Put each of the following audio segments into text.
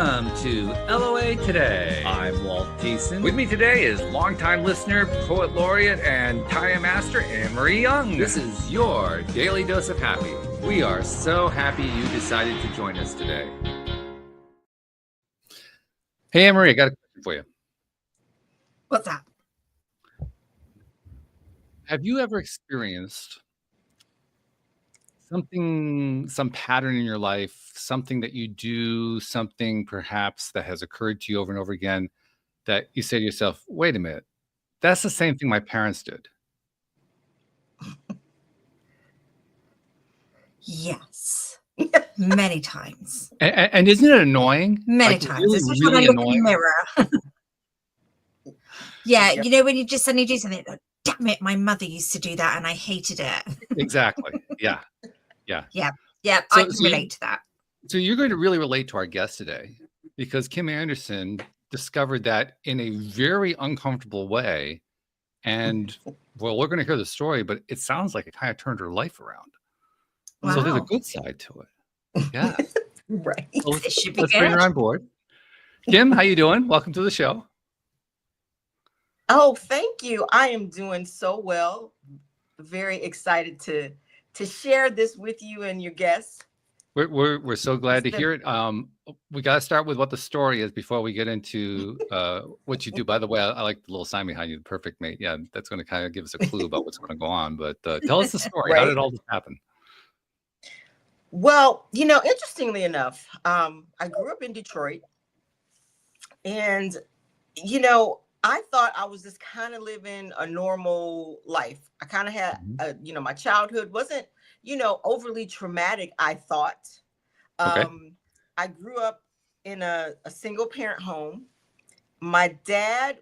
Welcome to LOA Today. I'm Walt Thiessen. With me today is longtime listener, poet laureate, and Taya Master Anne-Marie Young. This is your Daily Dose of Happy. We are so happy you decided to join us today. Hey, Anne-Marie, I got a question for you. What's that? Have you ever experienced some pattern in your life, something that you do, something perhaps that has occurred to you over and over again that you say to yourself, wait a minute, that's the same thing my parents did? Yes. Many times. And isn't it annoying? Many Like, times. really, Especially really when I look in the annoying? mirror. Yeah, you know, when you just suddenly do something, like, damn it, my mother used to do that and I hated it. Exactly. Yeah. Yeah, So- I can so you- relate to that. So you're going to really relate to our guest today because Kim Anderson discovered that in a very uncomfortable way. And well, we're going to hear the story, but it sounds like it kind of turned her life around. Wow. So there's a good side to it. Yeah. Right. So It should be let's bring her good. on board. Kim, how you doing? Welcome to the show. Oh, thank you. I am doing so well. Very excited to share this with you and your guests. We're so glad to hear it. We got to start with what the story is before we get into what you do. By the way, I like the little sign behind you, the perfect mate. Yeah, that's going to kind of give us a clue about what's going to go on. But tell us the story. How did all this happen? Well, you know, interestingly enough, I grew up in Detroit, and you know, I thought I was just kind of living a normal life. I kind of had, you know, my childhood wasn't, you know, overly traumatic, I thought. Okay. I grew up in a single parent home. My dad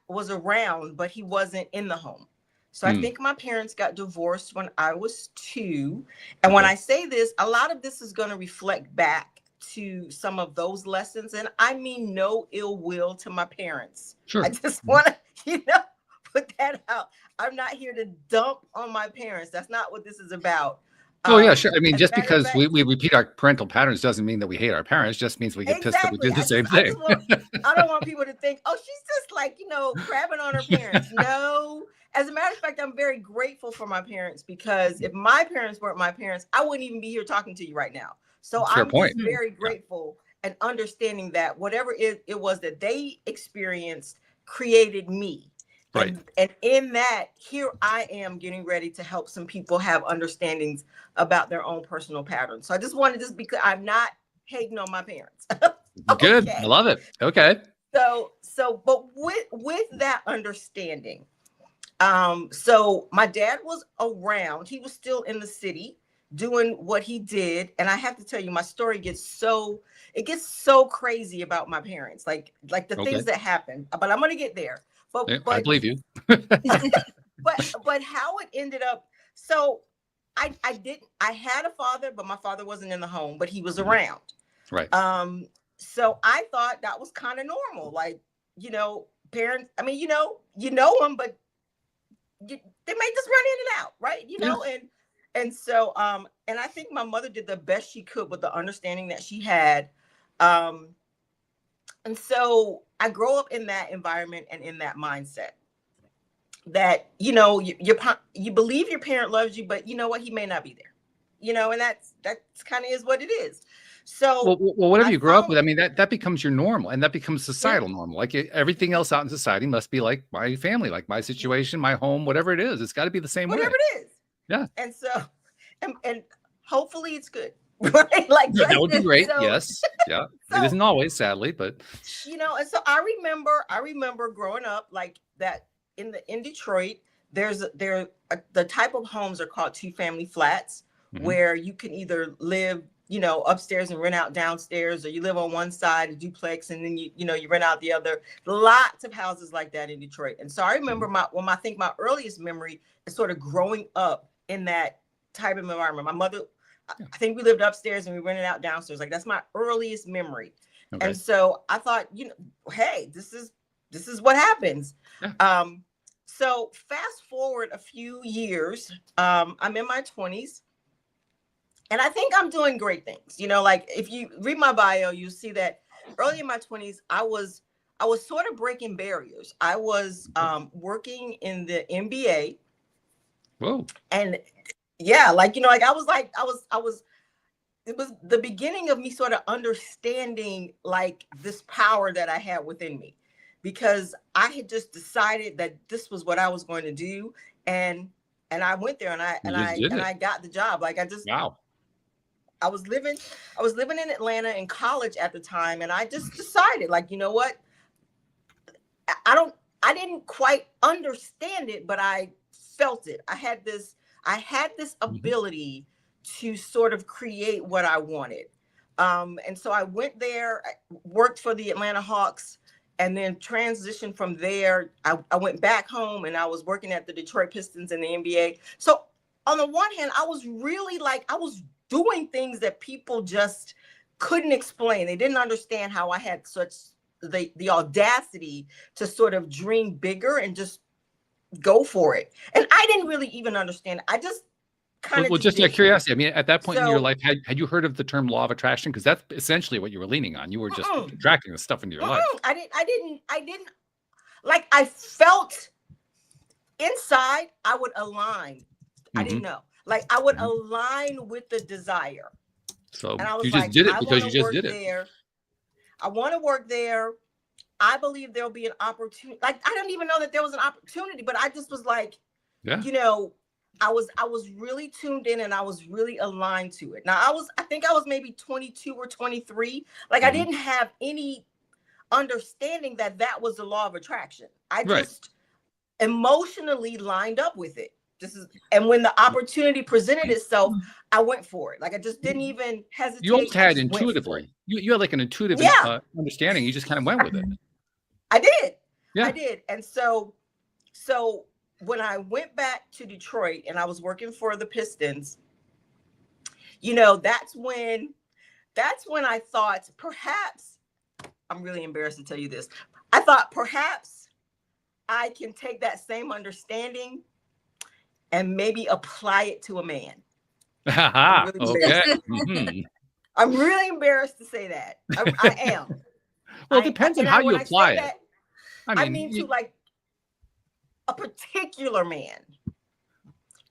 was around, but he wasn't in the home. So I think my parents got divorced when I was 2. And when I say this, a lot of this is going to reflect back to some of those lessons. And I mean no ill will to my parents. Sure. I just want to, you know, put that out. I'm not here to dump on my parents. That's not what this is about. Oh, yeah, sure. I mean, as a just matter of because fact- we repeat our parental patterns doesn't mean that we hate our parents. Just means we get pissed that we do the same thing. I don't want people to think, oh, she's just like, you know, crabbing on her parents. No. As a matter of fact, I'm very grateful for my parents, because if my parents weren't my parents, I wouldn't even be here talking to you right now. So Fair I'm point. just very grateful and understanding that whatever it was that they experienced created me. Right. And in that, here I am getting ready to help some people have understandings about their own personal patterns. So I just wanted this because I'm not hating on my parents. Good. I love it. Okay. But with that understanding, so my dad was around. He was still in the city doing what he did. And I have to tell you, my story gets so crazy about my parents, like the things that happened. But I'm going to get there. But I believe you. but how it ended up. So I had a father, but my father wasn't in the home, but he was around. Right. So I thought that was kind of normal. Like, you know, parents, I mean, you know them, but they may just run in and out, right? You know, and so and I think my mother did the best she could with the understanding that she had. And so I grow up in that environment and in that mindset that, you know, you believe your parent loves you, but you know what, he may not be there, you know, and that's kind of is what it is. So well, whatever you grow up with, I mean, that becomes your normal, and that becomes societal normal. Like everything else out in society must be like my family, like my situation, my home, whatever it is. It's got to be the same way. Whatever it is. Yeah. And so, and hopefully it's good. Right? Like that would be great. So, yes. Yeah. It isn't always, sadly, but you know, and so I remember growing up like that in Detroit. The type of homes are called 2-family flats, where you can either live, you know, upstairs and rent out downstairs, or you live on one side, a duplex, and then you rent out the other. Lots of houses like that in Detroit. And so I remember I think my earliest memory is sort of growing up in that type of environment. My mother, I think we lived upstairs and we rented out downstairs. Like that's my earliest memory. Okay. And so I thought, you know, hey, this is what happens. Yeah. So fast forward a few years, I'm in my 20s. And I think I'm doing great things. You know, like if you read my bio, you see that early in my 20s, I was sort of breaking barriers. I was working in the NBA. Whoa. And yeah, like, you know, like I was it was the beginning of me sort of understanding like this power that I had within me, because I had just decided that this was what I was going to do. And I went there and I got the job. Like Wow. I was living in Atlanta in college at the time. And I just decided, like, you know what? I didn't quite understand it, but I felt it. I had this ability to sort of create what I wanted. And so I went there, I worked for the Atlanta Hawks, and then transitioned from there. I went back home and I was working at the Detroit Pistons in the NBA. So on the one hand, I was really like, I was doing things that people just couldn't explain. They didn't understand how I had such the audacity to sort of dream bigger and just go for it. And I didn't really even understand. I just kind of just out of curiosity, I mean, at that point in your life, had you heard of the term law of attraction? Because that's essentially what you were leaning on. You were just attracting the stuff into your life. I didn't like, I felt inside I would align. I didn't know. Like I would align with the desire. So and I was you just did it because you just did it. There. I want to work there. I believe there'll be an opportunity. Like, I don't even know that there was an opportunity, but I just was like, you know, I was really tuned in and I was really aligned to it. Now I think I was maybe 22 or 23. Like I didn't have any understanding that that was the law of attraction. I just emotionally lined up with it. And when the opportunity presented itself, I went for it. Like I just didn't even hesitate. You almost had intuitively. You had like an intuitive understanding. You just kind of went with it. I did. Yeah. I did. And so when I went back to Detroit and I was working for the Pistons, you know, that's when I thought, perhaps, I'm really embarrassed to tell you this. I thought perhaps I can take that same understanding and maybe apply it to a man. I'm really I'm really embarrassed to say that. I am. Well, it depends on how you apply it. I mean to like a particular man.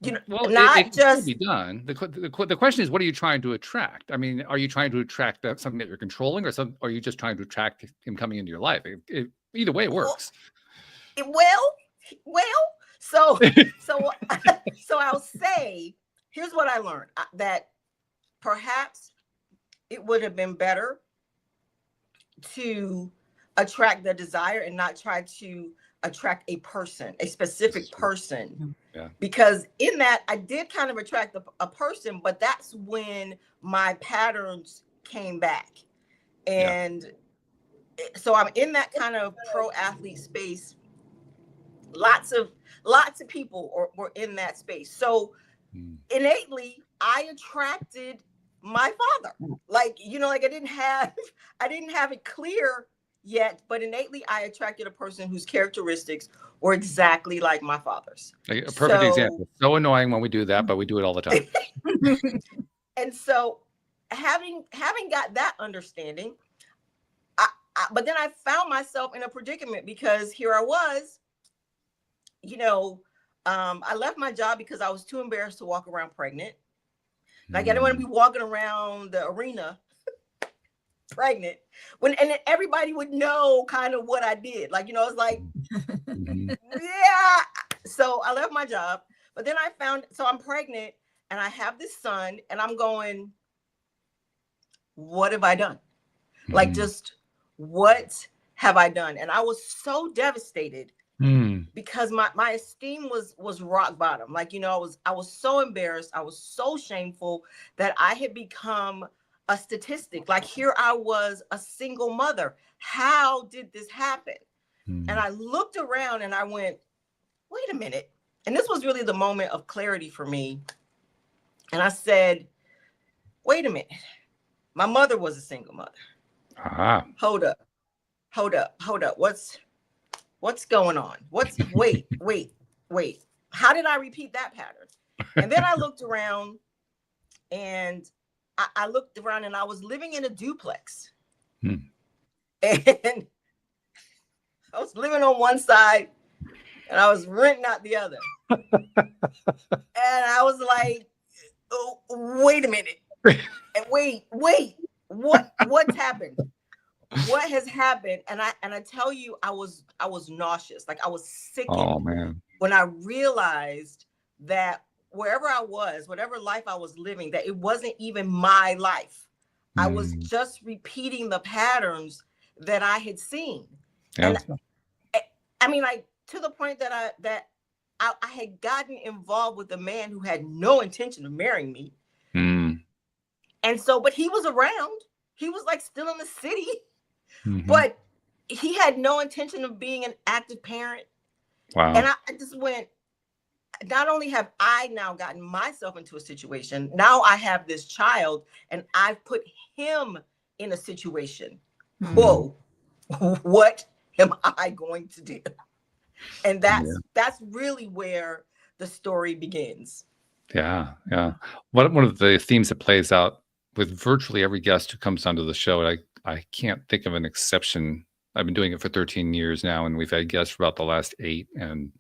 You know, well, not it just can be done. The question is, what are you trying to attract? I mean, are you trying to attract something that you're controlling, or are you just trying to attract him coming into your life? Either way, it works. Well. So I'll say, here's what I learned, that perhaps it would have been better to attract the desire and not try to attract a person, a specific person. Yeah. Because in that, I did kind of attract a person, but that's when my patterns came back. And so I'm in that kind of pro athlete space. Lots of people were in that space. So innately, I attracted my father. Like, you know, like I didn't have it clear yet, but innately I attracted a person whose characteristics were exactly like my father's. Like a perfect example. So annoying when we do that, but we do it all the time. And so having got that understanding, but then I found myself in a predicament, because here I was, you know, I left my job because I was too embarrassed to walk around pregnant. Like I didn't want to be walking around the arena pregnant and everybody would know kind of what I did. Like, you know, it's like, So I left my job, but then so I'm pregnant and I have this son and I'm going, what have I done? Like, just what have I done? And I was so devastated because my esteem was rock bottom. Like, you know, I was so embarrassed. I was so shameful that I had become a statistic. Like, here I was, a single mother. How did this happen? And I looked around and I went, wait a minute. And this was really the moment of clarity for me. And I said, wait a minute. My mother was a single mother. Hold up. What's going on? Wait. How did I repeat that pattern? And then I looked around and I looked around and I was living in a duplex. And I was living on one side and I was renting out the other. And I was like, oh, wait a minute. And wait, what's happened? What has happened? And I tell you, I was nauseous. Like, I was sickened. Oh man. When I realized that wherever I was, whatever life I was living, that it wasn't even my life. I was just repeating the patterns that I had seen. Yeah. And I mean, like, to the point that I had gotten involved with a man who had no intention of marrying me. And so, but he was around. He was like still in the city, but he had no intention of being an active parent. Wow. And I just went, not only have I now gotten myself into a situation, now I have this child and I've put him in a situation. Whoa, what am I going to do? And that's really where the story begins. Yeah. One of the themes that plays out with virtually every guest who comes onto the show, and I can't think of an exception. I've been doing it for 13 years now, and we've had guests for about the last 8, and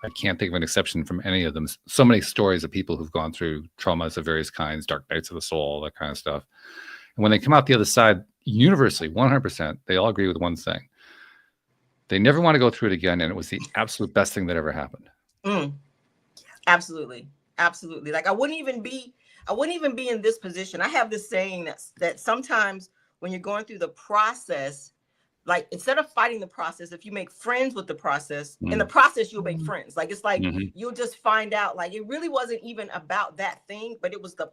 I can't think of an exception from any of them. So many stories of people who've gone through traumas of various kinds, dark nights of the soul, that kind of stuff. And when they come out the other side, universally, 100%, they all agree with one thing. They never want to go through it again, and it was the absolute best thing that ever happened. Absolutely. Like, I wouldn't even be in this position. I have this saying that sometimes when you're going through the process, like, instead of fighting the process, if you make friends with the process, in the process, you'll make friends. Like, it's like, you'll just find out, like, it really wasn't even about that thing, but it was the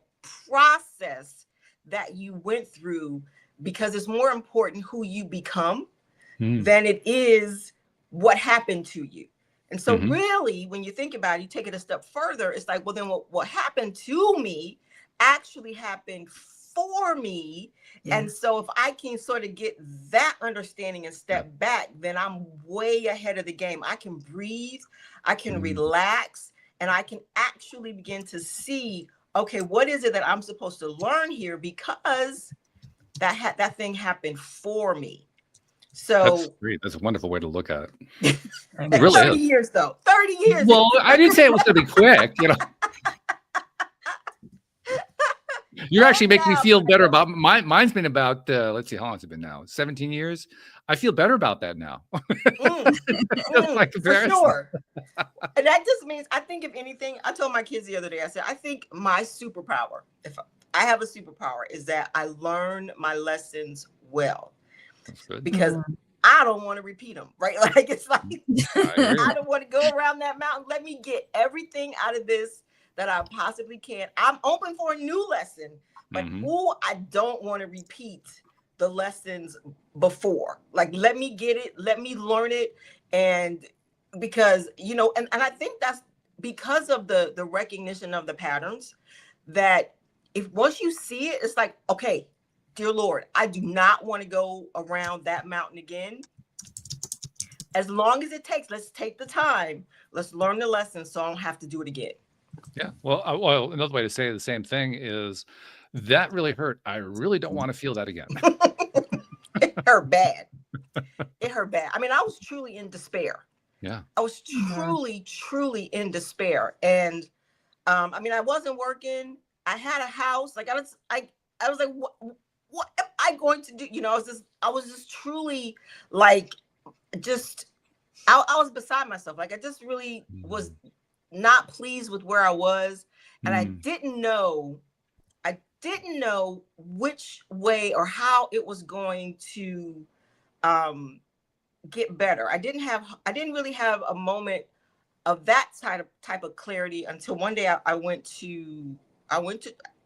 process that you went through, because it's more important who you become than it is what happened to you. And so really, when you think about it, you take it a step further, it's like, well, then what happened to me actually happened for me. Yeah. And so if I can sort of get that understanding and step back, then I'm way ahead of the game. I can breathe, I can relax, and I can actually begin to see, okay, what is it that I'm supposed to learn here? Because that thing happened for me. So that's great. That's a wonderful way to look at it. It really 30 years though. 30 years. Well, I didn't say it was going to be quick, you know. You're actually making me feel better about mine's been about let's see, how long has it been now? 17 years. I feel better about that now. Like, for sure. And that just means, I think, if anything, I told my kids the other day, I said, I think my superpower, if I have a superpower, is that I learn my lessons well. That's good. Because I don't want to repeat them, right? Like, it's like, I don't want to go around that mountain. Let me get everything out of this that I possibly can. I'm open for a new lesson, but I don't want to repeat the lessons before. Like, let me get it, let me learn it. And because, you know, and I think that's because of the recognition of the patterns, that if once you see it, it's like, okay, dear Lord, I do not want to go around that mountain again. As long as it takes, let's take the time. Let's learn the lesson so I don't have to do it again. Yeah. Well, another way to say the same thing is, that really hurt. I really don't want to feel that again. It hurt bad. It hurt bad. I mean, I was truly in despair. Yeah. I was truly in despair. And I mean, I wasn't working. I had a house. Like, I was like, what am I going to do? You know, I was just truly like, I was beside myself. Like, I just really was not pleased with where I was. And I didn't know which way or how it was going to get better. I didn't really have a moment of that type of clarity until one day I went to, you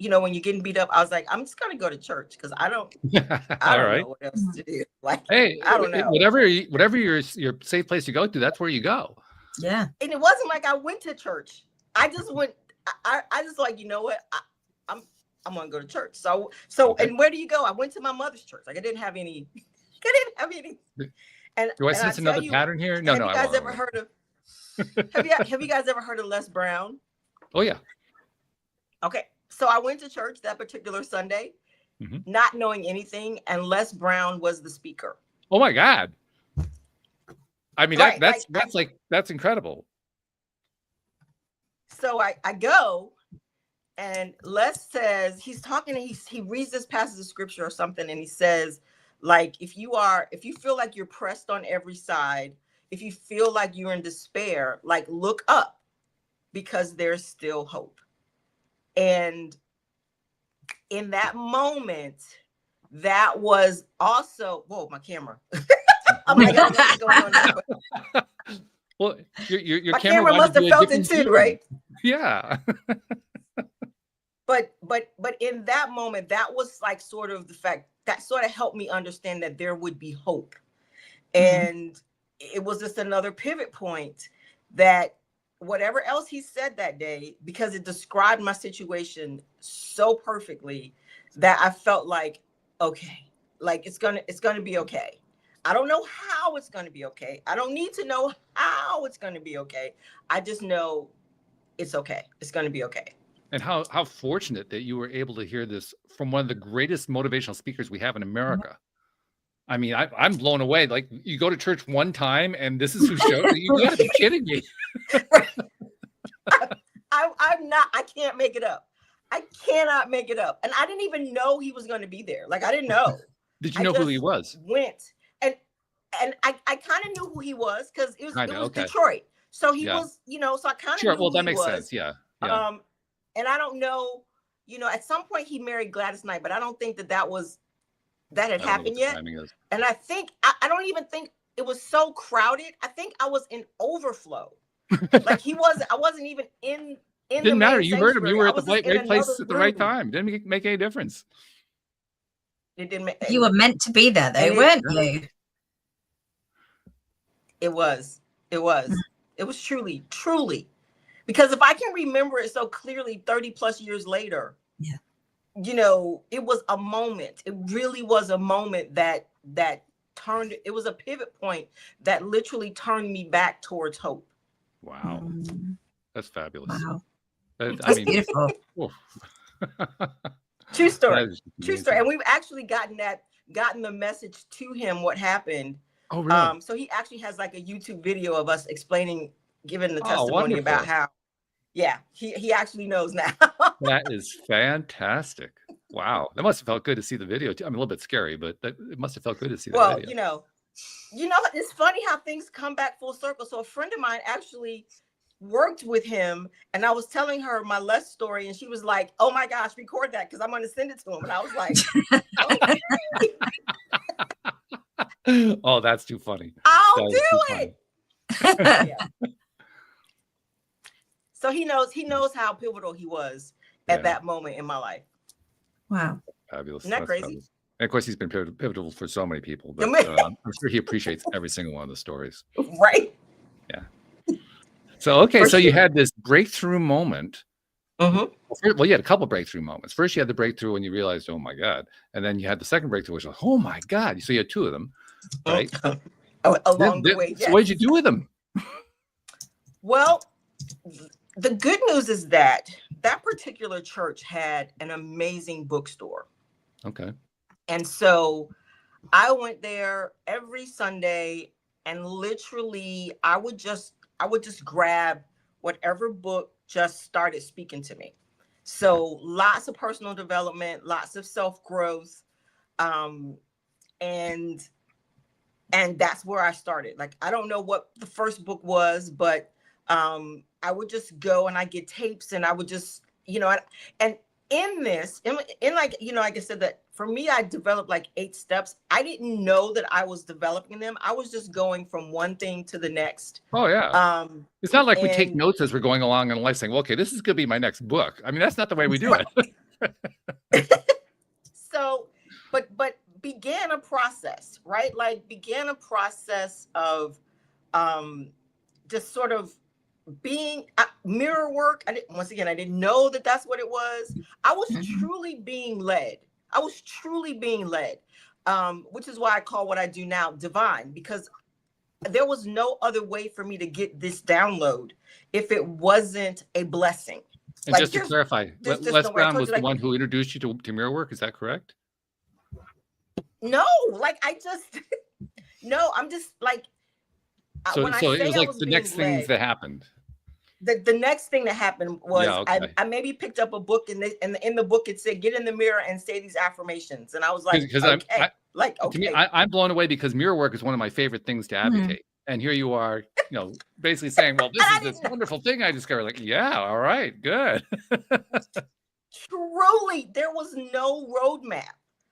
know, when you're getting beat up, I was like, I'm just going to go to church, because I don't know what else to do. Like, hey, I don't know. Whatever your safe place to go to, that's where you go. Yeah. And it wasn't like I went to church. I just went, I just like, you know what? I'm going to go to church. So, okay. And where do you go? I went to my mother's church. Like, I didn't have any. And do I sense another pattern here? No, have you guys ever heard of Les Brown? Oh yeah. Okay, so I went to church that particular Sunday, not knowing anything, and Les Brown was the speaker. Oh my God. I mean, Right, that's incredible. So I go, and Les says, he's talking, and he reads this passage of scripture or something, and he says, like, if you feel like you're pressed on every side, if you feel like you're in despair, like, look up, because there's still hope. And in that moment, that was also, whoa, my camera. I'm like, I don't know what's going on there, but well, your my camera must have felt it too, right? Yeah. But in that moment, that was like sort of the fact that sort of helped me understand that there would be hope. And it was just another pivot point that whatever else he said that day, because it described my situation so perfectly, that I felt like, okay, like it's gonna be okay. I don't know how it's gonna be okay. I don't need to know how it's gonna be okay. I just know it's okay. It's gonna be okay. And how fortunate that you were able to hear this from one of the greatest motivational speakers we have in America. I mean, I'm blown away. Like, you go to church one time and this is who showed you. You gotta be kidding me. I'm not, I can't make it up. I cannot make it up. And I didn't even know he was going to be there. Like, I didn't know. Did you know who he was? Went. And I kind of knew who he was, because it was okay. Detroit. So he was, so I kind of knew well, who that he makes was. sense. Yeah. And I don't know, at some point he married Gladys Knight, but I don't think that had happened yet. And I think, I don't even think it was so crowded. I think I was in overflow. Like, I wasn't even in didn't matter. You heard him. You were at the right place at the right time. Didn't make any difference. It didn't make. You were meant to be there, though, weren't you? It was. It was truly, because if I can remember it so clearly 30 plus years later, it was a moment. It really was a moment that turned, it was a pivot point that literally turned me back towards hope. Wow. That's fabulous. Wow. That's beautiful. True story. True story. And we've actually gotten the message to him, what happened. Oh, really? So he actually has like a YouTube video of us giving the testimony about how, he actually knows now. That is fantastic. Wow. That must have felt good to see the video too. I mean, a little bit scary, but it must have felt good to see the video. It's funny how things come back full circle. So a friend of mine actually worked with him, and I was telling her my Les story, and she was like, "Oh my gosh, record that, because I'm going to send it to him." And I was like, okay. Oh, that's too funny. I'll do it. So he knows how pivotal he was at that moment in my life. Wow. Fabulous. Isn't that crazy? Fabulous. And of course, he's been pivotal for so many people, but I'm sure he appreciates every single one of the stories. Right. Yeah. So, okay. So you had this breakthrough moment. Well, you had a couple breakthrough moments. First, you had the breakthrough when you realized, oh my God. And then you had the second breakthrough, which was, oh my God. So you had two of them, right? Along the way. Yes. So what did you do with them? Well, the good news is that particular church had an amazing bookstore. Okay. And so I went there every Sunday, and literally I would just grab whatever book just started speaking to me. So lots of personal development, lots of self-growth. And that's where I started. Like, I don't know what the first book was, but I would just go and I get tapes, and I would just, and in this, like I said, that for me, I developed like 8 steps. I didn't know that I was developing them. I was just going from one thing to the next. Oh yeah. It's not like we take notes as we're going along in life saying, well, okay, this is going to be my next book. I mean, that's not the way we do it. So, but began a process, right? Like, began a process of just sort of being mirror work. I didn't know that that's what it was. I was truly being led. Which is why I call what I do now divine, because there was no other way for me to get this download if it wasn't a blessing. And like, just to clarify, Les Brown was the one who introduced you to mirror work. Is that correct? No, like No, I'm just like, So when I so it say was I like was the being next things led, that happened. the next thing that happened was Yeah, okay. I maybe picked up a book and in the book it said, get in the mirror and say these affirmations. And I was like, Because okay, to me, okay. I'm blown away because mirror work is one of my favorite things to advocate. And here you are, basically saying, well, this And is I this didn't know. wonderful thing I discovered. Like, yeah, all right, good. Truly, there was no roadmap.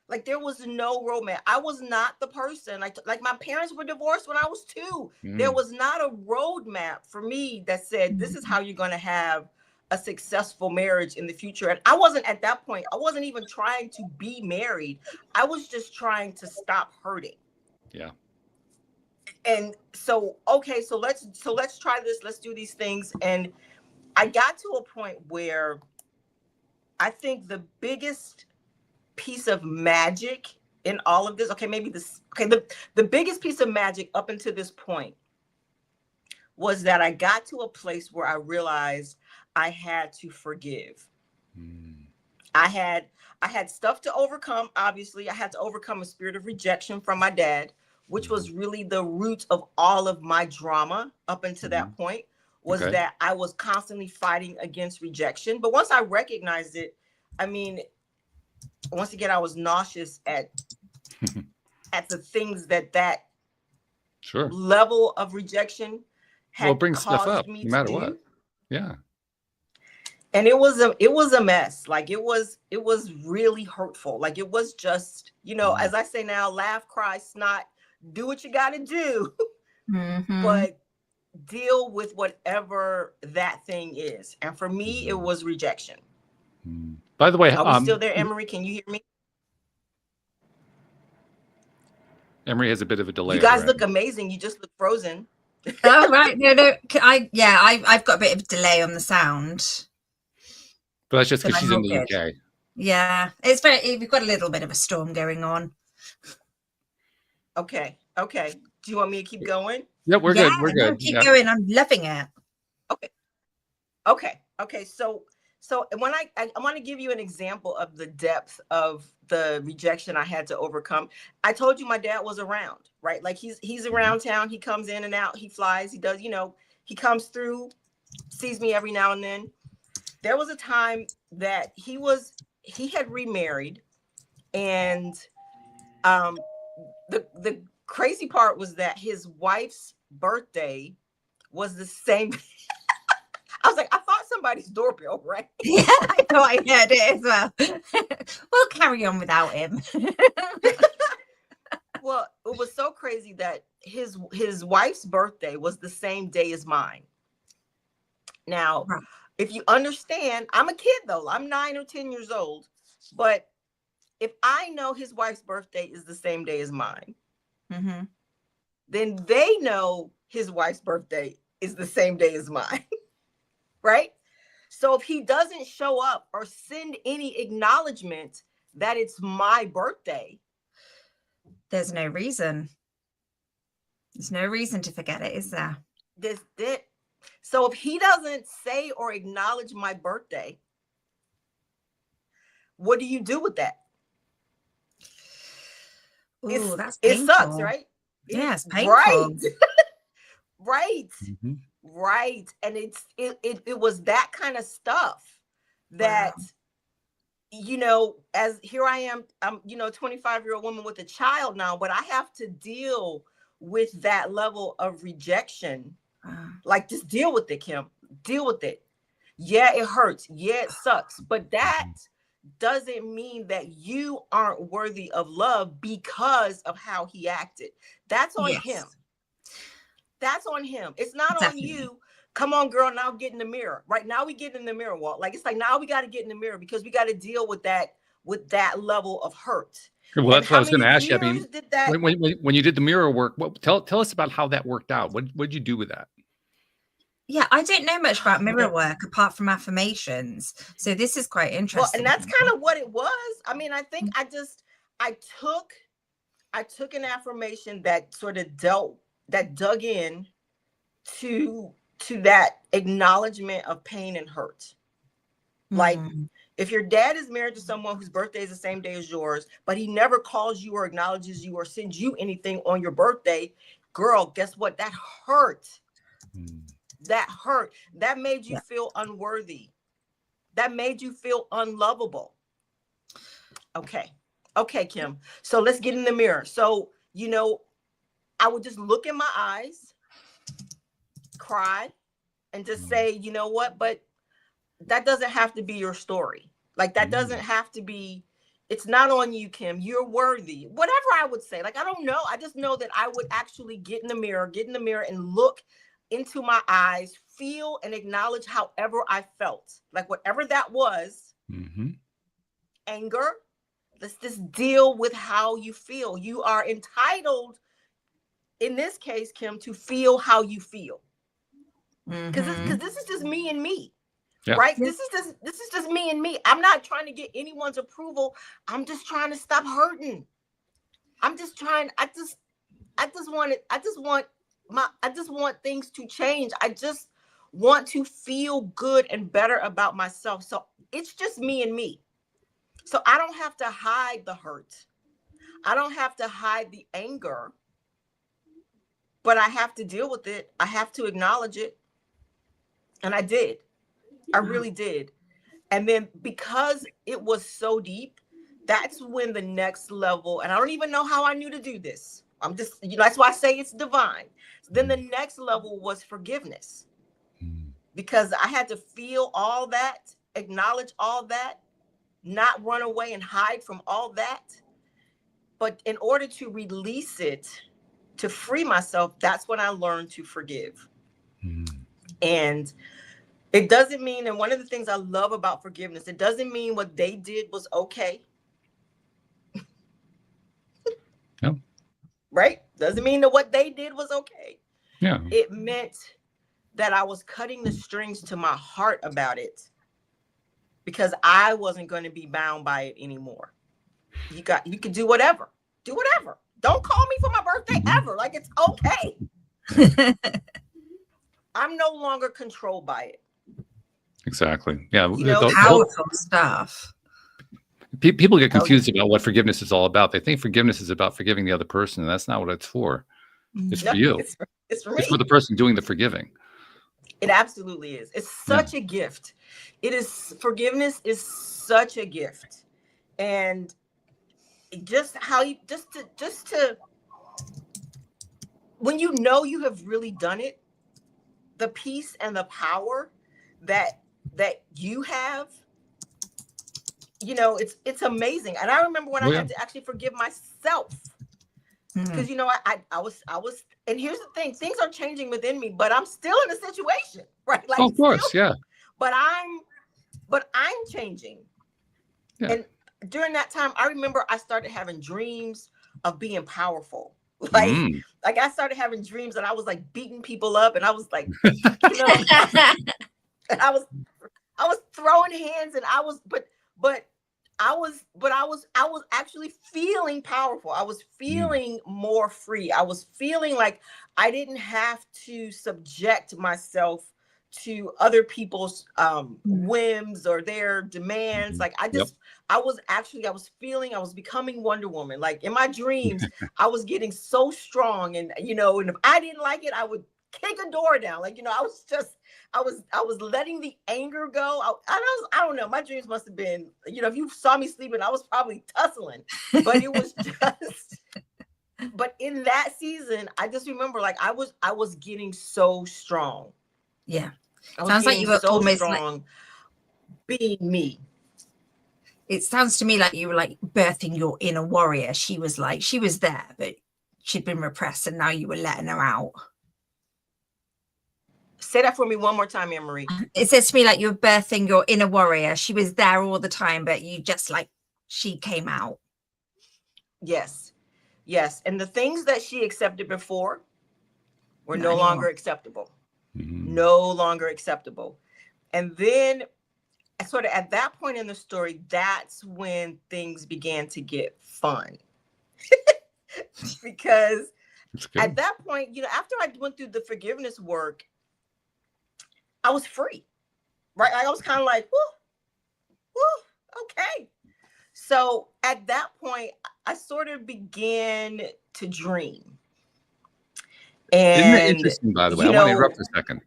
Like there was no roadmap. I was not the person. Like my parents were divorced when I was 2. There was not a roadmap for me that said this is how you're going to have a successful marriage in the future. And I wasn't at that point. I wasn't even trying to be married. I was just trying to stop hurting. Yeah. And so okay, so let's try this. Let's do these things. And I got to a point where I think the biggest piece of magic in all of this, the biggest piece of magic up until this point was that I got to a place where I realized I had to forgive. I had stuff to overcome. Obviously, I had to overcome a spirit of rejection from my dad, which was really the root of all of my drama up until that point, was that I was constantly fighting against rejection. But once I recognized it, I mean, once again, I was nauseous at the things that level of rejection had brings stuff up, me no matter to do. what. Yeah. And it was a mess. Like it was really hurtful. Like it was just, as I say now, laugh, cry, snot, do what you got to do, but deal with whatever that thing is. And for me, it was rejection. By the way, are we still there, Emery? Can you hear me? Emery has a bit of a delay. You guys look amazing. You just look frozen. Oh right, no. I've got a bit of a delay on the sound. But that's just because she's in the UK. Yeah, we've got a little bit of a storm going on. Okay. Do you want me to keep going? Yeah, we're good. We're good. No, keep going. I'm loving it. Okay. So when I want to give you an example of the depth of the rejection I had to overcome. I told you my dad was around, right? Like he's around town. He comes in and out. He flies. He does, he comes through, sees me every now and then. There was a time that he had remarried, and the crazy part was that his wife's birthday was the same. I was like, I thought somebody's doorbell rang. Yeah, I thought I heard it as well. We'll carry on without him. Well, it was so crazy that his wife's birthday was the same day as mine. Now, if you understand, I'm a kid though. I'm 9 or 10 years old. But if I know his wife's birthday is the same day as mine, then they know his wife's birthday is the same day as mine. Right? So if he doesn't show up or send any acknowledgement that it's my birthday, there's no reason. There's no reason to forget it, is there? So if he doesn't say or acknowledge my birthday, what do you do with that? Ooh, that's painful. It sucks, right? Yeah, it's painful. Right. Right. And it was that kind of stuff that, as here I am, I'm, 25-year-old woman with a child now, but I have to deal with that level of rejection. Like, just deal with it, Kim. Deal with it. Yeah, it hurts. Yeah, it sucks. But that doesn't mean that you aren't worthy of love because of how he acted. That's on him. That's on him. It's not on you. Come on, girl. Now get in the mirror. Right now we get in the mirror, Walt. Like, it's like now we got to get in the mirror because we got to deal with that level of hurt. Well, that's what I was going to ask you. I mean, when you did the mirror work, tell us about how that worked out. What did you do with that? Yeah, I don't know much about mirror work apart from affirmations. So this is quite interesting. Well, and that's kind of what it was. I mean, I think I took an affirmation that sort of dug in to that acknowledgement of pain and hurt. Like If your dad is married to someone whose birthday is the same day as yours, but he never calls you or acknowledges you or sends you anything on your birthday, girl, guess what? That hurt. That hurt. That made you feel unworthy. That made you feel unlovable. Okay. Okay, Kim. So let's get in the mirror. So, you know, I would just look in my eyes, cry, and just say, you know what? But that doesn't have to be your story. Like, that doesn't have to be, it's not on you, Kim. You're worthy. Whatever I would say. Like, I don't know. I just know that I would actually get in the mirror and look into my eyes, feel and acknowledge however I felt. Like, whatever that was, anger, let's just deal with how you feel. You are entitled, in this case, Kim, to feel how you feel. Because this is just me and me. Yeah. Right. Yeah. This is just me and me. I'm not trying to get anyone's approval. I'm just trying to stop hurting. I'm just trying. I just want things to change. I just want to feel good and better about myself. So it's just me and me. So I don't have to hide the hurt. I don't have to hide the anger, but I have to deal with it. I have to acknowledge it. And I did. I really did. And then because it was so deep, that's when the next level, and I don't even know how I knew to do this. I'm just, you know, that's why I say it's divine. Then the next level was forgiveness, because I had to feel all that, acknowledge all that, not run away and hide from all that. But in order to release it, to free myself, that's when I learned to forgive. And it doesn't mean, and one of the things I love about forgiveness, it doesn't mean what they did was okay. No. Right? Doesn't mean that what they did was okay. Yeah. It meant that I was cutting the strings to my heart about it, because I wasn't going to be bound by it anymore. You could do whatever. Do whatever. Don't call me for my birthday ever. Like, it's okay. I'm no longer controlled by it. Exactly. Yeah. You know, powerful stuff. People get confused about what forgiveness is all about. They think forgiveness is about forgiving the other person, and that's not what it's for. It's for you. It's for me. It's for the person doing the forgiving. It absolutely is. It's such a gift. Forgiveness is such a gift. And just how you, just to, when you know you have really done it, the peace and the power that you have, you know, it's amazing. And I remember when I had to actually forgive myself, because, you know, I was, and here's the thing, things are changing within me, but I'm still in a situation, right? Like, of course, yeah. But I'm changing. Yeah. And during that time, I remember I started having dreams of being powerful. Like I started having dreams that I was like beating people up, and I was like, you know, and I was throwing hands, and I was actually feeling powerful. I was feeling more free. I was feeling like I didn't have to subject myself to other people's whims or their demands. Like, I was becoming Wonder Woman. Like, in my dreams, I was getting so strong, and, you know, and if I didn't like it, I would kick a door down. Like, you know, I was letting the anger go. I don't know. My dreams must have been, you know, if you saw me sleeping, I was probably tussling, but it was just, but in that season, I just remember, like, I was getting so strong. Yeah. Sounds like you were so almost strong, like, being me. It sounds to me like you were like birthing your inner warrior. She was there, but she'd been repressed, and now you were letting her out. Say that for me one more time, Anne-Marie. It says to me like you were birthing your inner warrior. She was there all the time, but you just, like, she came out. Yes. Yes. And the things that she accepted before were no longer acceptable. No longer acceptable. And then, sort of at that point in the story, that's when things began to get fun. Because at that point, you know, after I went through the forgiveness work, I was free, right? I was kind of like, whoo, Okay. So at that point, I sort of began to dream. Isn't that And, interesting, by the way? you I want to know, interrupt for a second.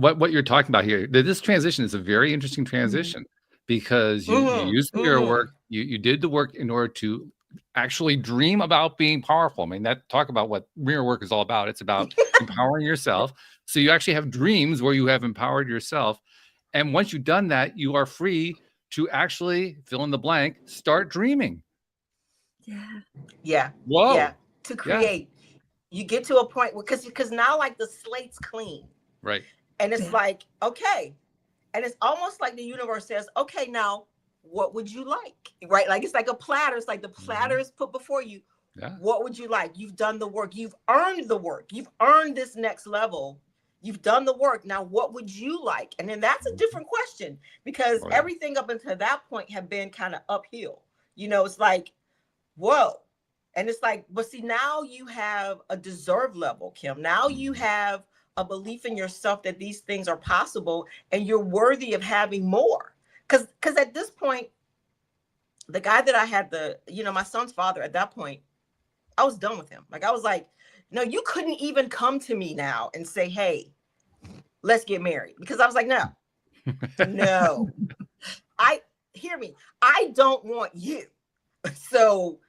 What you're talking about here, this transition is a very interesting transition because you used the mirror work, you did the work in order to actually dream about being powerful. I mean, that talk about what mirror work is all about. It's about empowering yourself. So you actually have dreams where you have empowered yourself. And once you've done that, you are free to actually fill in the blank, start dreaming. Yeah. Whoa. Yeah. To create. You get to a point where, because now like the slate's clean. Right. And it's like, okay. And it's almost like the universe says, okay, now what would you like? Right? Like it's like a platter. It's like the platter is put before you. Yeah. What would you like? You've done the work. You've earned the work. You've earned this next level. You've done the work. Now, what would you like? And then that's a different question, because everything up until that point had been kind of uphill. You know, it's like, whoa. And it's like, but see, now you have a deserve level, Kim. Now you have a belief in yourself that these things are possible and you're worthy of having more. Because at this point, the guy that I had my son's father at that point, I was done with him. Like, I was like, no, you couldn't even come to me now and say, hey, let's get married. Because I was like, no, hear me. I don't want you. So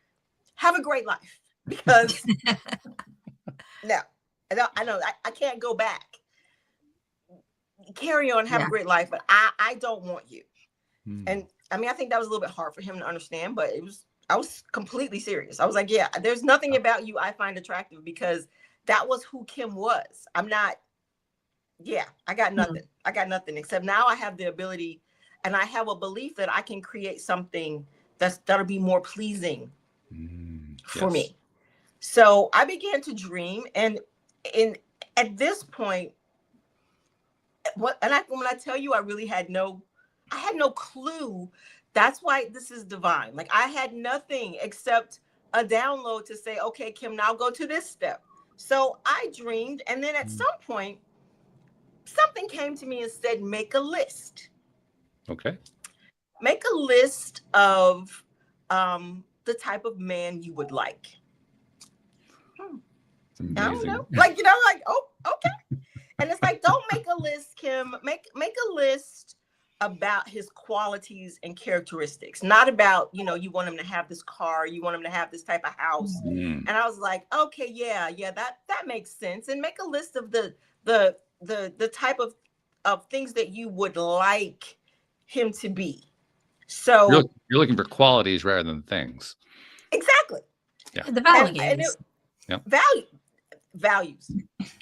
have a great life, because no, I know I can't go back. Carry on, have a great life, but I don't want you. And I mean, I think that was a little bit hard for him to understand, but I was completely serious. I was like, yeah, there's nothing about you I find attractive, because that was who Kim was. I'm not, I got nothing. I got nothing, except now I have the ability and I have a belief that I can create something that'll be more pleasing for me. So I began to dream, and at this point, when I tell you, I had no clue. That's why this is divine. Like, I had nothing except a download to say, okay, Kim, now go to this step. So I dreamed, and then at some point, something came to me and said, make a list. Okay. Make a list of the type of man you would like. I don't know. Like, oh, okay. And it's like, don't make a list, Kim. Make a list about his qualities and characteristics, not about, you want him to have this car, you want him to have this type of house. And I was like, okay, yeah, that makes sense. And make a list of the type of things that you would like him to be. So you're looking for qualities rather than things. Exactly. Yeah. The values. Values.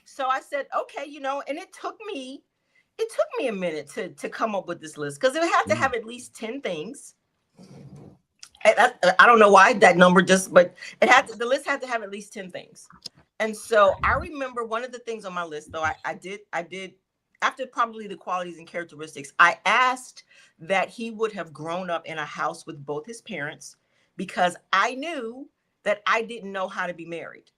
So I said, okay, and it took me a minute to come up with this list, because it had to have at least 10 things. I don't know why that number but the list had to have at least 10 things. And so I remember one of the things on my list, though, I did after probably the qualities and characteristics, I asked that he would have grown up in a house with both his parents, because I knew that I didn't know how to be married.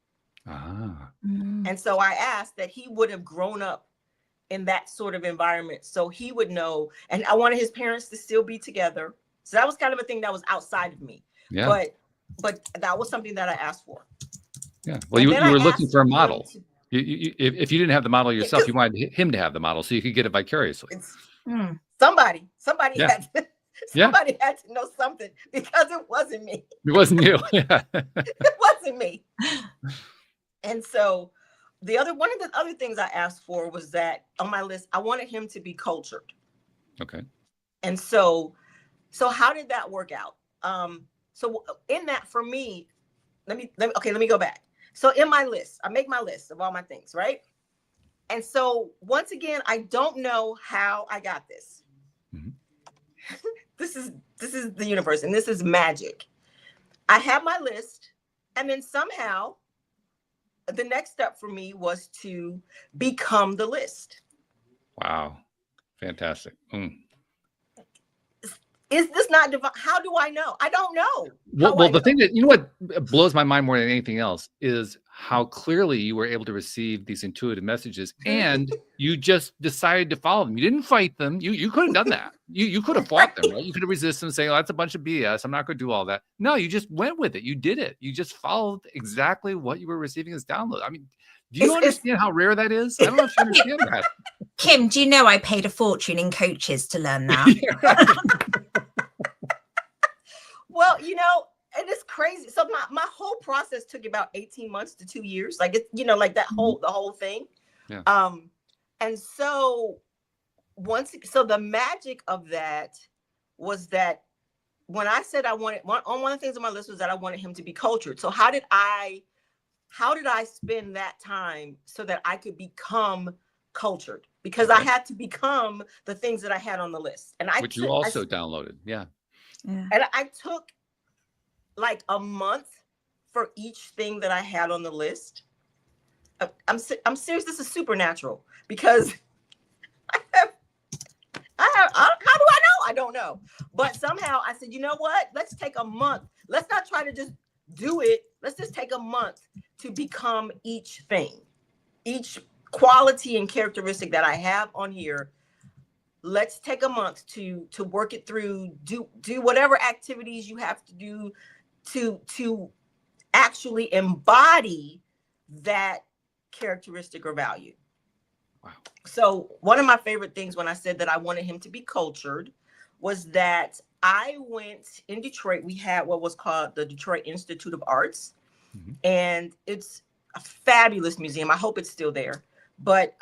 And so I asked that he would have grown up in that sort of environment, so he would know. And I wanted his parents to still be together. So that was kind of a thing that was outside of me. Yeah. But that was something that I asked for. Yeah. Well, you were looking for a model. If you didn't have the model yourself, you wanted him to have the model so you could get it vicariously. Somebody had to know something, because it wasn't me. It wasn't you. Yeah. It wasn't me. And so one of the other things I asked for was that on my list, I wanted him to be cultured. Okay. And so how did that work out? So in that, for me, let me go back. So in my list, I make my list of all my things, right? And so once again, I don't know how I got this. This is the universe, and this is magic. I have my list, and then somehow the next step for me was to become the list. Wow. Fantastic. Is this not divine? How do I know? I don't know. Well, the thing that, what blows my mind more than anything else is how clearly you were able to receive these intuitive messages, and you just decided to follow them. You didn't fight them. You could have done that. You could have fought them, right? You could have resisted them, saying, "Oh, that's a bunch of BS. I'm not going to do all that." No, you just went with it. You did it. You just followed exactly what you were receiving as download. I mean, do you understand how rare that is? I don't know if you understand that. Kim, do you know I paid a fortune in coaches to learn that? Well, and it's crazy. So my whole process took about 18 months to 2 years. Like it's, like the whole thing. Yeah. And so the magic of that was that when I said I wanted one of the things on my list was that I wanted him to be cultured. So how did I spend that time so that I could become cultured? Because I had to become the things that I had on the list. And which you also downloaded. Yeah. And I took like a month for each thing that I had on the list. I'm serious. This is supernatural because how do I know? I don't know. But somehow I said, you know what? Let's take a month. Let's not try to just do it. Let's just take a month to become each thing, each quality and characteristic that I have on here. Let's take a month to work it through, do whatever activities you have to do to actually embody that characteristic or value. Wow. So one of my favorite things when I said that I wanted him to be cultured was that I went in Detroit. We had what was called the Detroit Institute of Arts. Mm-hmm. And it's a fabulous museum. I hope it's still there. But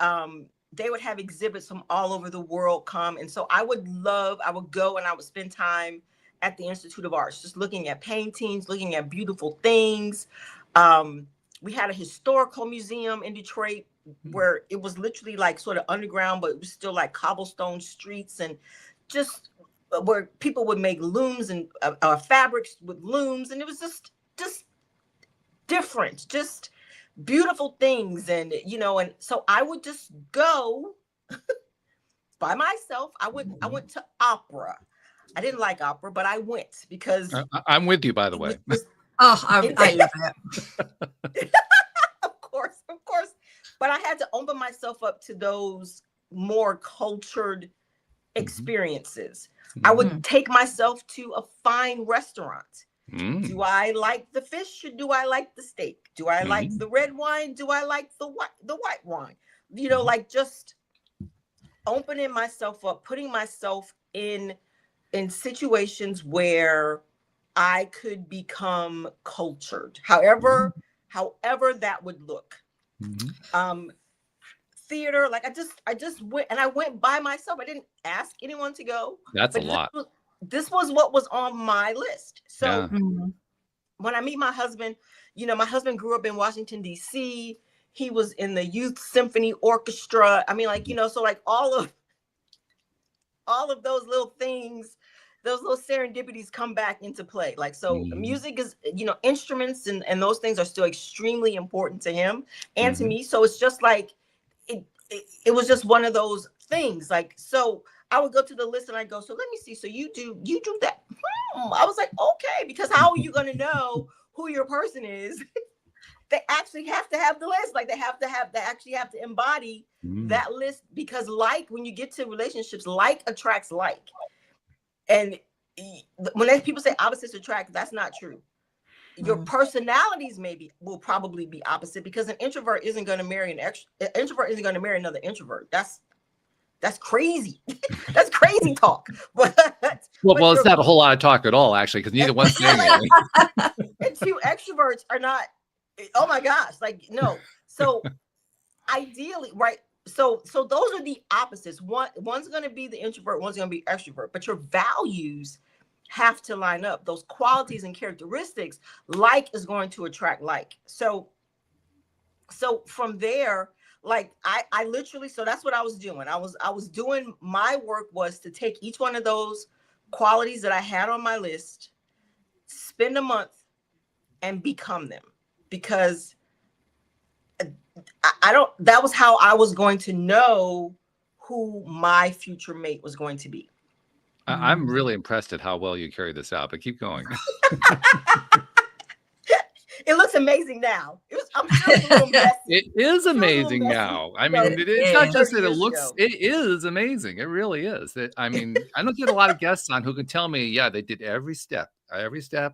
they would have exhibits from all over the world come. And so I would go and I would spend time at the Institute of Arts, just looking at paintings, looking at beautiful things. We had a historical museum in Detroit where it was literally like sort of underground, but it was still like cobblestone streets and just where people would make looms and fabrics with looms. And it was just different, just beautiful things. And, and so I would just go by myself. I went to opera. I didn't like opera, but I went because I'm with you, by the way. I love it. Of course. But I had to open myself up to those more cultured experiences. Mm-hmm. I would take myself to a fine restaurant. Mm. Do I like the fish or do I like the steak? Do I like the red wine? Do I like the white wine? Like just opening myself up, putting myself in situations where I could become cultured, however that would look. Mm-hmm. Theater, like I just went, and I went by myself. I didn't ask anyone to go. That's a lot. This was what was on my list. So when I meet my husband, my husband grew up in Washington, D.C. He was in the Youth Symphony Orchestra. I mean, so like all of those little things, those little serendipities come back into play. Like, so music is, instruments and those things are still extremely important to him and to me. So it's just like, it was just one of those things. Like, so I would go to the list and I go, so let me see. So you do that. I was like, okay, because how are you going to know who your person is? They actually have to have the list. Like they actually have to embody that list, because when you get to relationships, like attracts like. And when people say opposites attract, that's not true. Your personalities will probably be opposite, because an introvert isn't going to marry an introvert isn't going to marry another introvert. That's crazy. That's crazy talk. But it's not a whole lot of talk at all, actually, because neither one's saying it. And two extroverts are not. Oh my gosh! Like no. So ideally, right? So those are the opposites. One's going to be the introvert. One's going to be extrovert. But your values have to line up. Those qualities and characteristics, like is going to attract like. So from there, like I literally, so that's what I was doing. I was doing, my work was to take each one of those qualities that I had on my list, spend a month and become them, because that was how I was going to know who my future mate was going to be. I'm really impressed at how well you carry this out, but keep going. It looks amazing now. I'm sure it's a little messy. It is amazing now. I mean, it's not just that it looks, it is amazing. It really is. I mean, I don't get a lot of guests on who can tell me, yeah, they did every step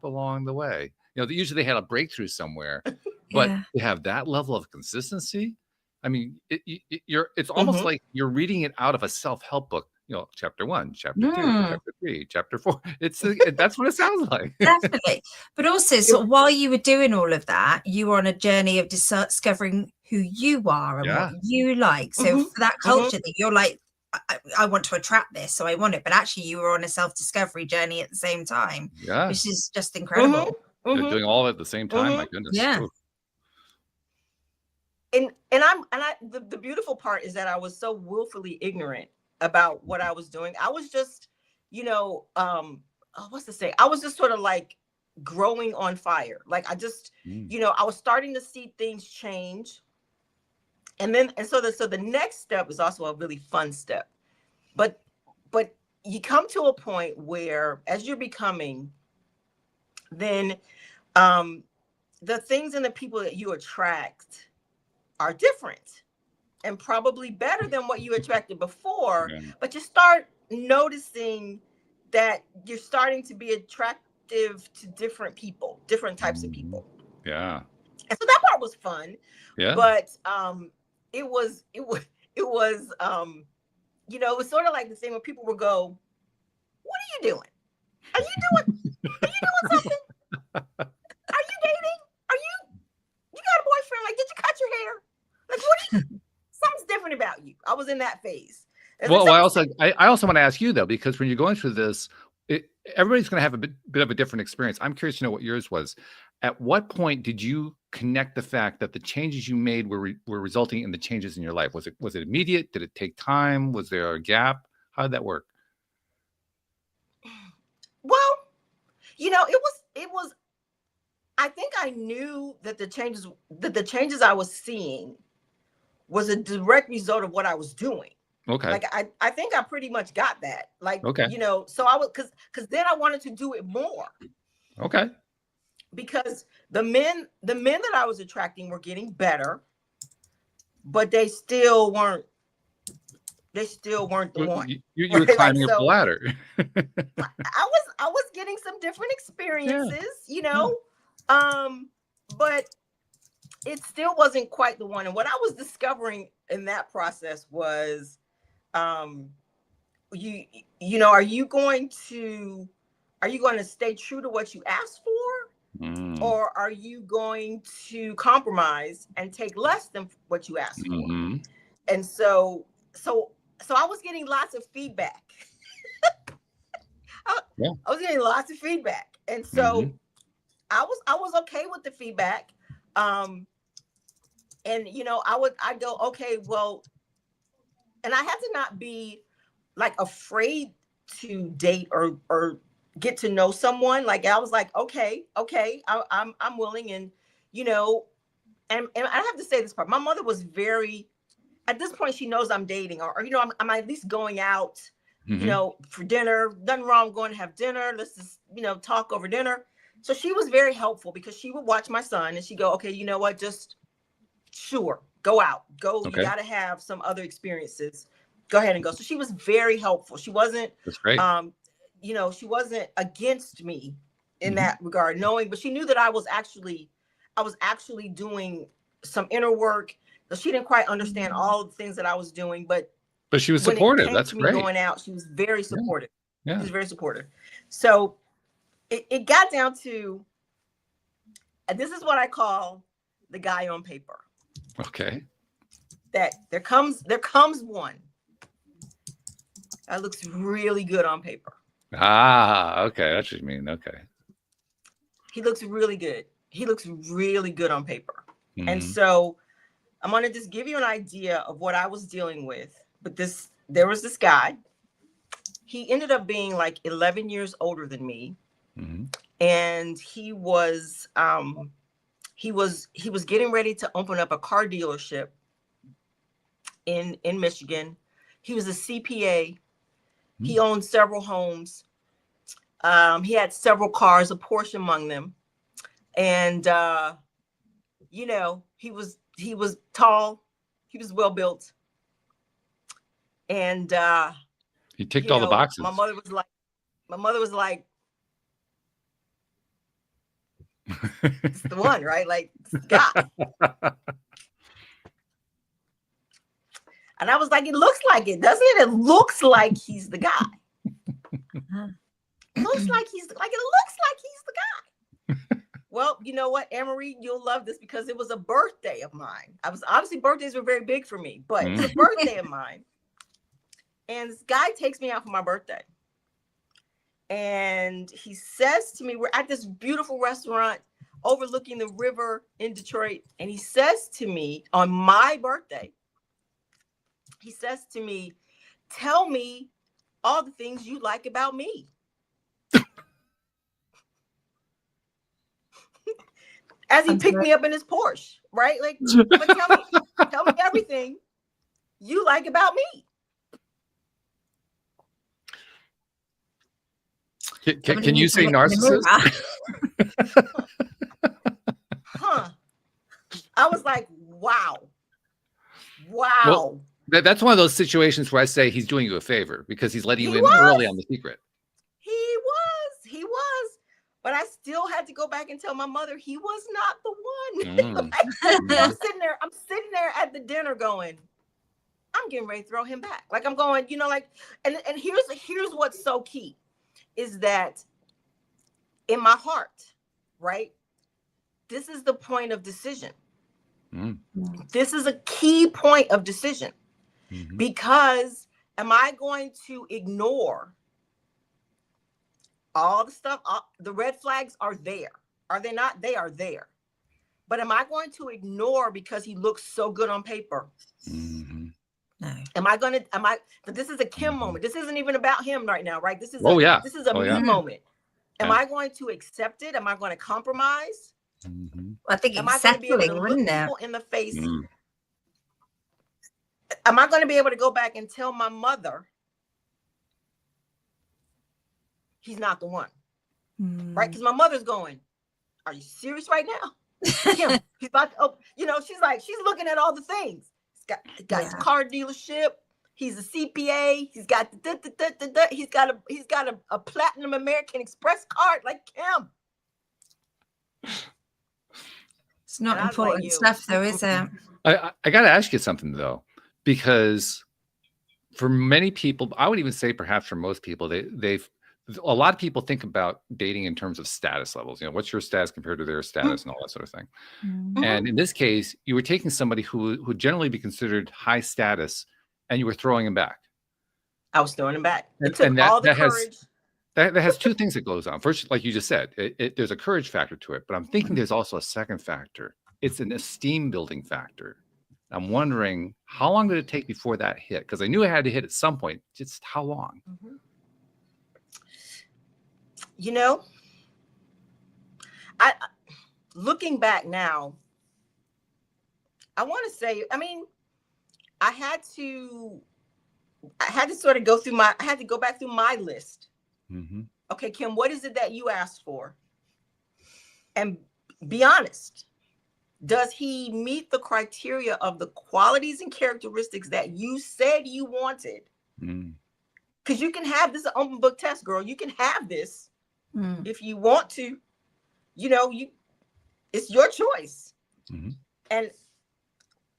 along the way. Usually they had a breakthrough somewhere, but to have that level of consistency, I mean, it's almost like you're reading it out of a self-help book. Chapter 1, chapter 2, chapter 3, chapter 4. That's what it sounds like. Definitely. But also, sort of while you were doing all of that, you were on a journey of discovering who you are and what you like. So for that culture that you're like, I want to attract this, so I want it. But actually, you were on a self-discovery journey at the same time, which is just incredible. They're doing all at the same time. My goodness. Yeah. Ooh. And the beautiful part is that I was so willfully ignorant about what I was doing. I was just, what's to say? I was just sort of like growing on fire. Like I just, I was starting to see things change. And so the next step is also a really fun step. But you come to a point where as you're becoming, then the things and the people that you attract are different. And probably better than what you attracted before, but you start noticing that you're starting to be attractive to different people, different types of people. Yeah. And so that part was fun. Yeah. But it was it was sort of like the same when people would go, "What are you doing? Are you doing something? Are you dating? You got a boyfriend? Like, did you cut your hair? Like, what are you?" Something's different about you. I was in that phase. Well, I also want to ask you though, because when you're going through this, everybody's going to have a bit of a different experience. I'm curious to know what yours was. At what point did you connect the fact that the changes you made were resulting in the changes in your life? Was it immediate? Did it take time? Was there a gap? How did that work? Well, it was. I think I knew that the changes I was seeing was a direct result of what I was doing. Okay. Like I think I pretty much got that. Like, okay. So I was because then I wanted to do it more. Okay. Because the men that I was attracting were getting better, but they still weren't the one. You were climbing up the ladder. I was getting some different experiences, but it still wasn't quite the one. And what I was discovering in that process was, are you going to stay true to what you asked for, or are you going to compromise and take less than what you asked for? And so I was getting lots of feedback. I was getting lots of feedback, and so I was okay with the feedback. And I'd go, okay, well, and I had to not be like afraid to date or get to know someone. Like I was like, okay, I'm willing, and and I have to say this part. My mother was very, at this point, she knows I'm dating, or I'm at least going out, for dinner. Nothing wrong going to have dinner. Let's just talk over dinner. So she was very helpful because she would watch my son and she'd go, okay, you know what, just sure, go out, go. Okay. You got to have some other experiences. Go ahead and go. So she was very helpful. She wasn't, that's great. She wasn't against me in that regard, but she knew that I was actually doing some inner work. So she didn't quite understand all the things that I was doing, but she was supportive. That's great. Going out, she was very supportive. Yeah. She was very supportive. So it got down to, this is what I call the guy on paper. Okay. That there comes one that looks really good on paper. Okay. That's what you mean. Okay. He looks really good. He looks really good on paper. And so I'm going to just give you an idea of what I was dealing with. But there was this guy. He ended up being like 11 years older than me. And he was getting ready to open up a car dealership in Michigan. He was a CPA, He owned several homes. He had several cars, a Porsche among them. And, you know, he was tall. He was well built. And he ticked all the boxes. My mother was like, it's the one, right? Like, it's the guy. And I was like, it looks like it, doesn't it? It looks like he's the guy. It looks like he's the guy. Well, you know what, Anne-Marie, you'll love this because it was a birthday of mine. Obviously birthdays were very big for me, but it's a birthday of mine. And this guy takes me out for my birthday. And he says to me, we're at this beautiful restaurant overlooking the river in Detroit. And he says to me on my birthday, he says to me, tell me all the things you like about me. As he picked me up in his Porsche, right? Like, but tell me everything you like about me. Can you say narcissist? Huh. I was like, wow. Well, that's one of those situations where I say he's doing you a favor because he's letting you in early on the secret. He was. But I still had to go back and tell my mother he was not the one. I'm sitting there at the dinner going, I'm getting ready to throw him back. Like I'm going, you know, like, and here's what's so key is that in my heart, right? This is the point of decision. This is a key point of decision because am I going to ignore all the stuff? The red flags are there. Are they not? They are there. But am I going to ignore because he looks so good on paper? No. But this is a Kim moment. This isn't even about him right now, right? This is this is a me moment. Am I going to accept it? Am I going to compromise? I think am I going to be able to look people in the face? Am I going to be able to go back and tell my mother he's not the one? Right? Because my mother's going, are you serious right now? Kim, he's about to, she's looking at all the things. He's got his car dealership. He's a CPA. He's got he's got a platinum American Express card like Kim. It's not important stuff, though, is it? I got to ask you something, though, because for many people, I would even say perhaps for most people, a lot of people think about dating in terms of status levels. You know, what's your status compared to their status and all that sort of thing. And in this case, you were taking somebody who would generally be considered high status, and you were throwing him back. I was throwing him back. It took all the courage. That has two things that goes on. First, like you just said, there's a courage factor to it, but I'm thinking there's also a second factor. It's an esteem building factor. I'm wondering how long did it take before that hit? Because I knew it had to hit at some point. Just how long? You know, looking back now, I want to say, I mean, I had to sort of go back through my list. Okay, Kim, what is it that you asked for? And be honest. Does he meet the criteria of the qualities and characteristics that you said you wanted? Because you can have this open book test, girl. You can have this if you want to. You know, it's your choice. And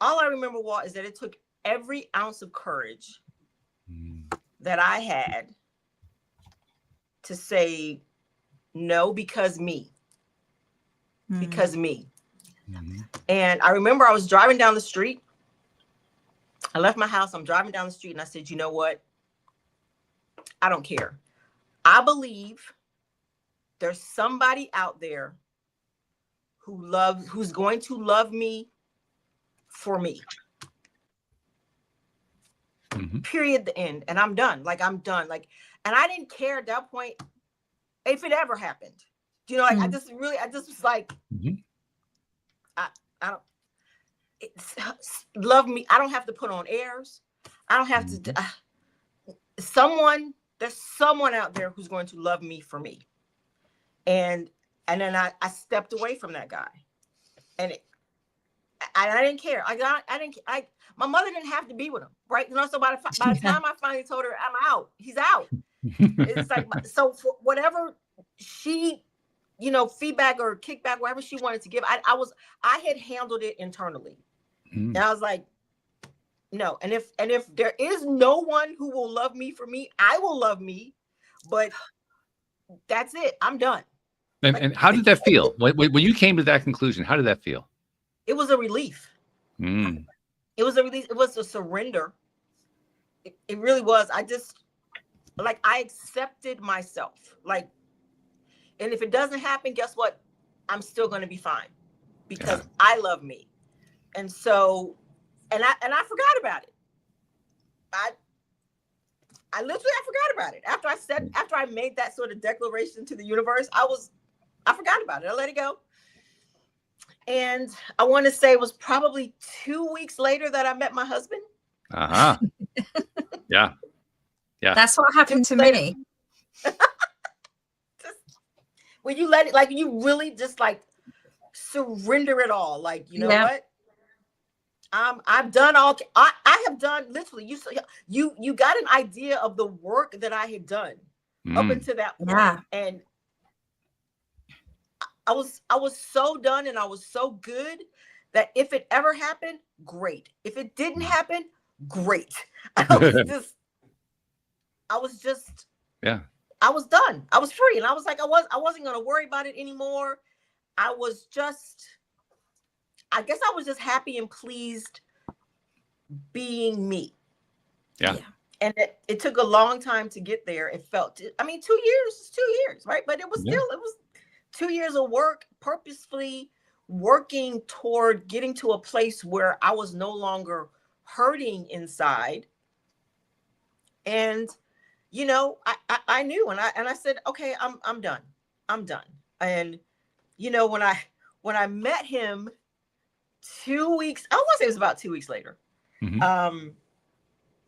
all I remember, Walt, is that it took every ounce of courage that I had to say no because me. Because me. And I remember I was driving down the street. I left my house. I'm driving down the street and I said, you know what? I don't care. I believe there's somebody out there who's going to love me for me. Period. The end. And I'm done. Like, I'm done. Like, and I didn't care at that point if it ever happened. You know, like I just was like, I don't love me. I don't have to put on airs. I don't have to. Someone there's someone out there who's going to love me for me. And then I stepped away from that guy, and I didn't care. My mother didn't have to be with him, right? So by the time I finally told her I'm out, he's out. It's like, so for whatever she, feedback or kickback, whatever she wanted to give, I had handled it internally, and I was like, no. And if there is no one who will love me for me, I will love me, but that's it. I'm done. And how did that feel when you came to that conclusion? How did that feel? It was a relief. It was a release. It was a surrender. It really was. I accepted myself. And if it doesn't happen, guess what? I'm still going to be fine because I love me. And so, and I forgot about it. I literally forgot about it. After I made that sort of declaration to the universe, I forgot about it. I let it go. And I want to say it was probably 2 weeks later that I met my husband. Yeah. That's what happened to me. When you let it, you really just surrender it all. You know what? I've done all. I have done literally. You got an idea of the work that I had done up until that point, and I was so done, and I was so good that if it ever happened, great. If it didn't happen, great. I was done. I was free, and I was like, I wasn't going to worry about it anymore. I guess I was just happy and pleased being me. Yeah. And it took a long time to get there. It felt, 2 years is 2 years, right? But it was still, it was 2 years of work, purposefully working toward getting to a place where I was no longer hurting inside. And, I knew, and I said, okay, I'm done. I'm done. And, when I met him 2 weeks, I want to say it was about 2 weeks later.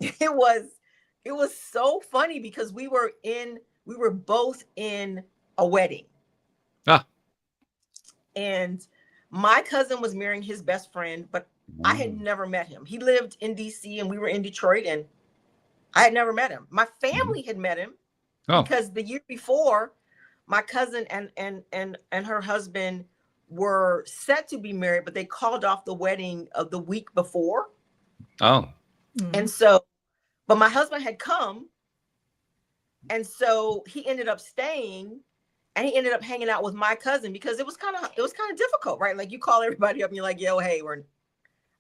It was so funny because we were both in a wedding. And my cousin was marrying his best friend, but I had never met him. He lived in DC and we were in Detroit, and I had never met him. My family had met him because the year before, my cousin and her husband were set to be married, but they called off the wedding of the week before. And so, but my husband had come, and so he ended up staying, and he ended up hanging out with my cousin because it was kind of difficult, right? You call everybody up and you're like, yo, hey,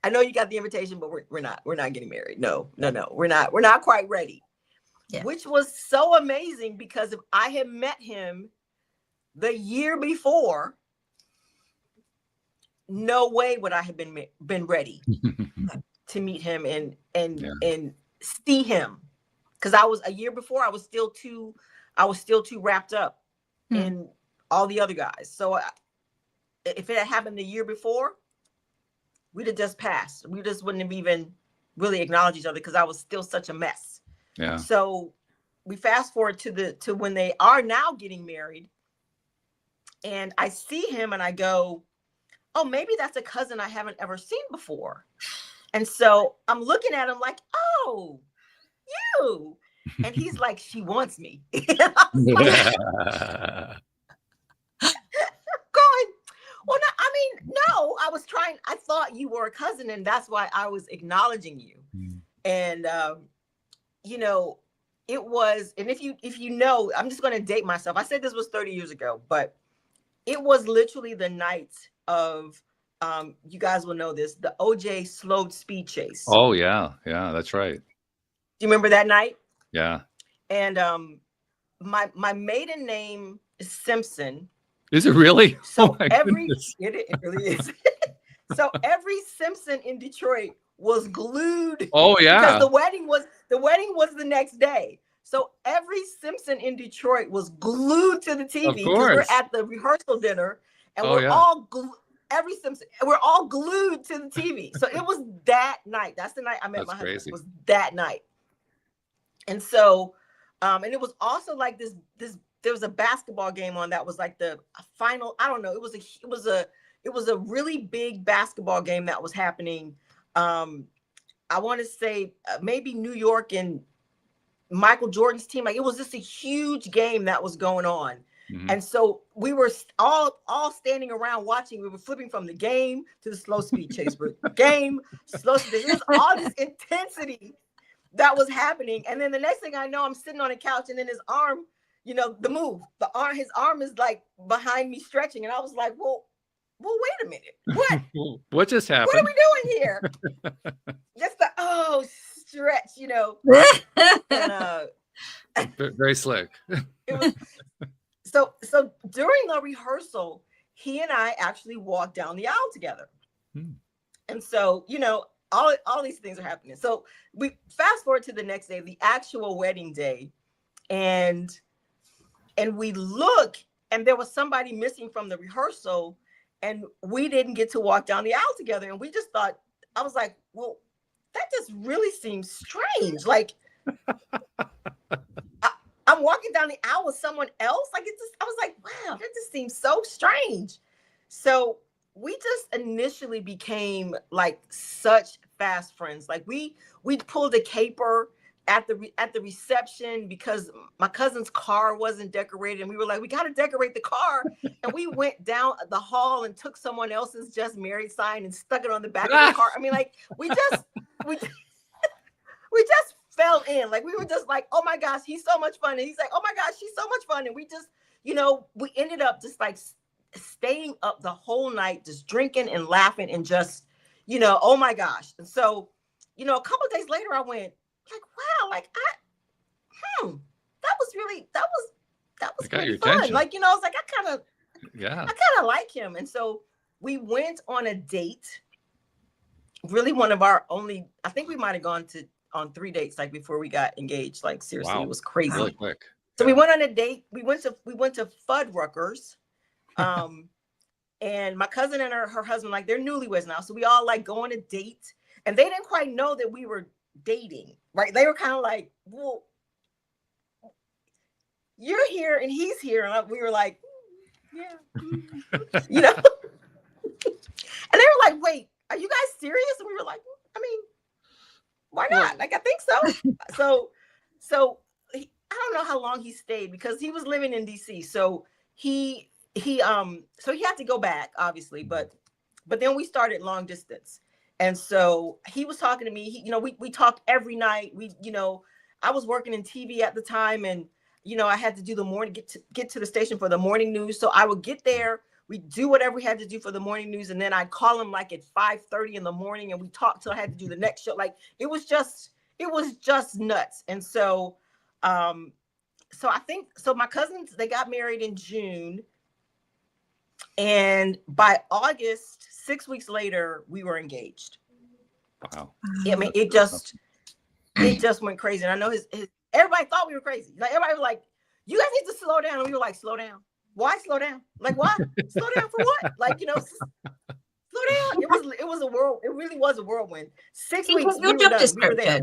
I know you got the invitation, but we're not getting married. No, we're not quite ready. Yeah. Which was so amazing because if I had met him the year before, no way would I have been ready to meet him and see him, because a year before I was still too wrapped up in all the other guys. So if it had happened the year before, we'd have just passed. We just wouldn't have even really acknowledged each other because I was still such a mess. Yeah. So we fast forward to when they are now getting married, and I see him and I go, oh, maybe that's a cousin I haven't ever seen before. And so I'm looking at him like, oh, you. And he's like, she wants me. Well, no, I thought you were a cousin, and that's why I was acknowledging you. And, it was, and if you know, I'm just going to date myself. I said this was 30 years ago, but it was literally the night of, you guys will know this, the OJ slowed speed chase. Oh, yeah. Yeah, that's right. Do you remember that night? Yeah. And my maiden name is Simpson. Is it really? So it really is. So every Simpson in Detroit was glued. Oh yeah. Because the wedding was the next day. So every Simpson in Detroit was glued to the TV because we're at the rehearsal dinner, and we're all every Simpson. We're all glued to the TV. So it was that night. That's the night I met my husband. It was that night. And so And it was also like this there was a basketball game on that was like the final. I don't know. It was a really big basketball game that was happening. I want to say maybe New York and Michael Jordan's team. Like, it was just a huge game that was going on. Mm-hmm. And so we were all standing around watching. We were flipping from the game to the slow speed chase, game, slow speed. There was all this intensity that was happening. And then the next thing I know, I'm sitting on a couch, and then his arm, his arm is like behind me stretching. And I was like, well, wait a minute. What? What just happened? What are we doing here? Just stretch, And, very slick. So during the rehearsal, he and I actually walked down the aisle together. And so, all these things are happening. So we fast forward to the next day, the actual wedding day, and we look, and there was somebody missing from the rehearsal, and we didn't get to walk down the aisle together. And we just thought, I was like, well, that just really seems strange. Like, I'm walking down the aisle with someone else. Like, I was like, wow, that just seems so strange. So we just initially became like such fast friends. Like, we pulled a caper at the reception because my cousin's car wasn't decorated, and we were like, we got to decorate the car. And we went down the hall and took someone else's just married sign and stuck it on the back of the car. I mean, like, we just fell in. Like, we were just like, oh my gosh, he's so much fun. And he's like, oh my gosh, she's so much fun. And we just, we ended up just like staying up the whole night, just drinking and laughing and just, oh my gosh. And so, a couple of days later, I went like, wow, like that was pretty fun. Attention. Like, I was like, I kind of like him. And so we went on a date. Really one of our only, I think we might've gone on 3 dates, like, before we got engaged. Like, seriously, wow. It was crazy. Really quick. So we went on a date. We went to Fuddruckers. And my cousin and her husband, like, they're newlyweds now. So we all like go on a date, and they didn't quite know that we were dating, right? They were kind of like, well, you're here and he's here. And we were like, yeah, And they were like, wait, are you guys serious? And we were like, I mean, why not? Like, I think so. So I don't know how long he stayed, because he was living in DC. So he had to go back, obviously, but then we started long distance. And so he was talking to me. We talked every night. I was working in TV at the time, and I had to do the morning, get to the station for the morning news. So I would get there, we do whatever we had to do for the morning news, and then I'd call him like at 5:30 in the morning, and we talked till I had to do the next show. Like, it was just nuts. And so my cousins, they got married in June, and by August, 6 weeks later, we were engaged. Wow. I mean, it just went crazy. And I know everybody thought we were crazy. Like, everybody was like, you guys need to slow down. And we were like, slow down. Why slow down? Like, why? Slow down for what? Like, slow down. It was a whirl. It really was a whirlwind. 6 weeks. We were there.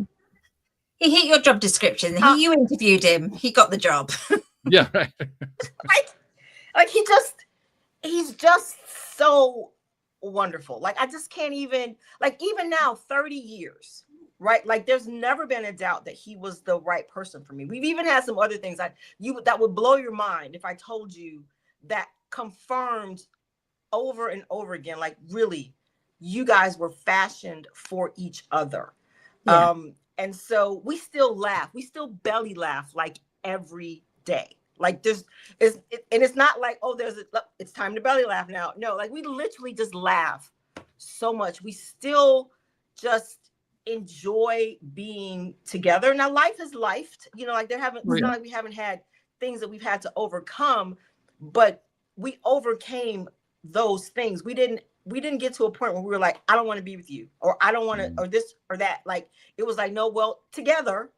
He hit your job description. You interviewed him. He got the job. Yeah, right. Like he's just so wonderful. Like, I just can't even, like, even now, 30 years, right? Like, there's never been a doubt that he was the right person for me. We've even had some other things that would blow your mind if I told you, that confirmed over and over again, like, really, you guys were fashioned for each other. Yeah. And so we still laugh. We still belly laugh like every day. Like, and it's not like, oh, it's time to belly laugh now. No, like, we literally just laugh so much. We still just enjoy being together. Now, life has lifed, like, it's not like we haven't had things that we've had to overcome, but we overcame those things. We didn't get to a point where we were like, I don't want to be with you, or I don't want to, or this or that. Like, it was like, no, well, together,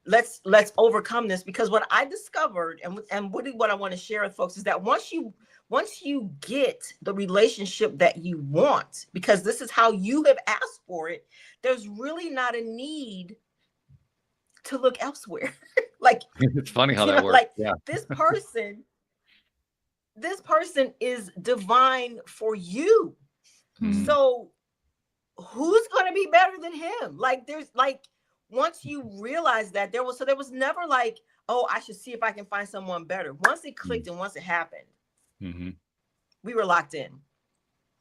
let's overcome this. Because what I discovered, and what I want to share with folks, is that once you get the relationship that you want, because this is how you have asked for it, there's really not a need to look elsewhere. Like, it's funny how that know, works. Like yeah. this person is divine for you. So who's going to be better than him? Like, there's like, once you realize that, there was never like, oh, I should see if I can find someone better. Once it clicked and once it happened, we were locked in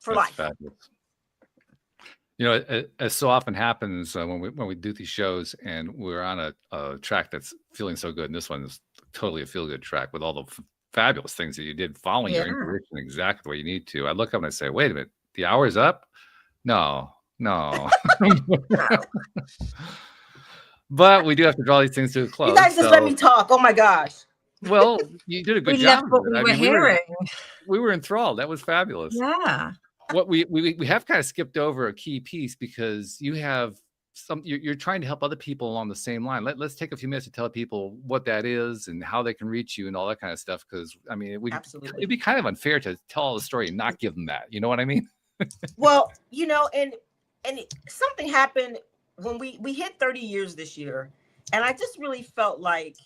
for life. Fabulous. You know, as so often happens when we do these shows and we're on a track that's feeling so good, and this one is totally a feel-good track with all the fabulous things that you did following your intuition exactly the way you need to. I look up and I say, wait a minute, the hour's up? No. But we do have to draw these things to a close. You guys just let me talk. Oh my gosh. Well, you did a good job. We loved what we were hearing. We were enthralled. That was fabulous. Yeah. What we have kind of skipped over a key piece because you have you're trying to help other people along the same line. Let's take a few minutes to tell people what that is and how they can reach you and all that kind of stuff. Because I mean, it'd be kind of unfair to tell all the story and not give them that. You know what I mean? Well, you know, and something happened when we hit 30 years this year, and I just really felt like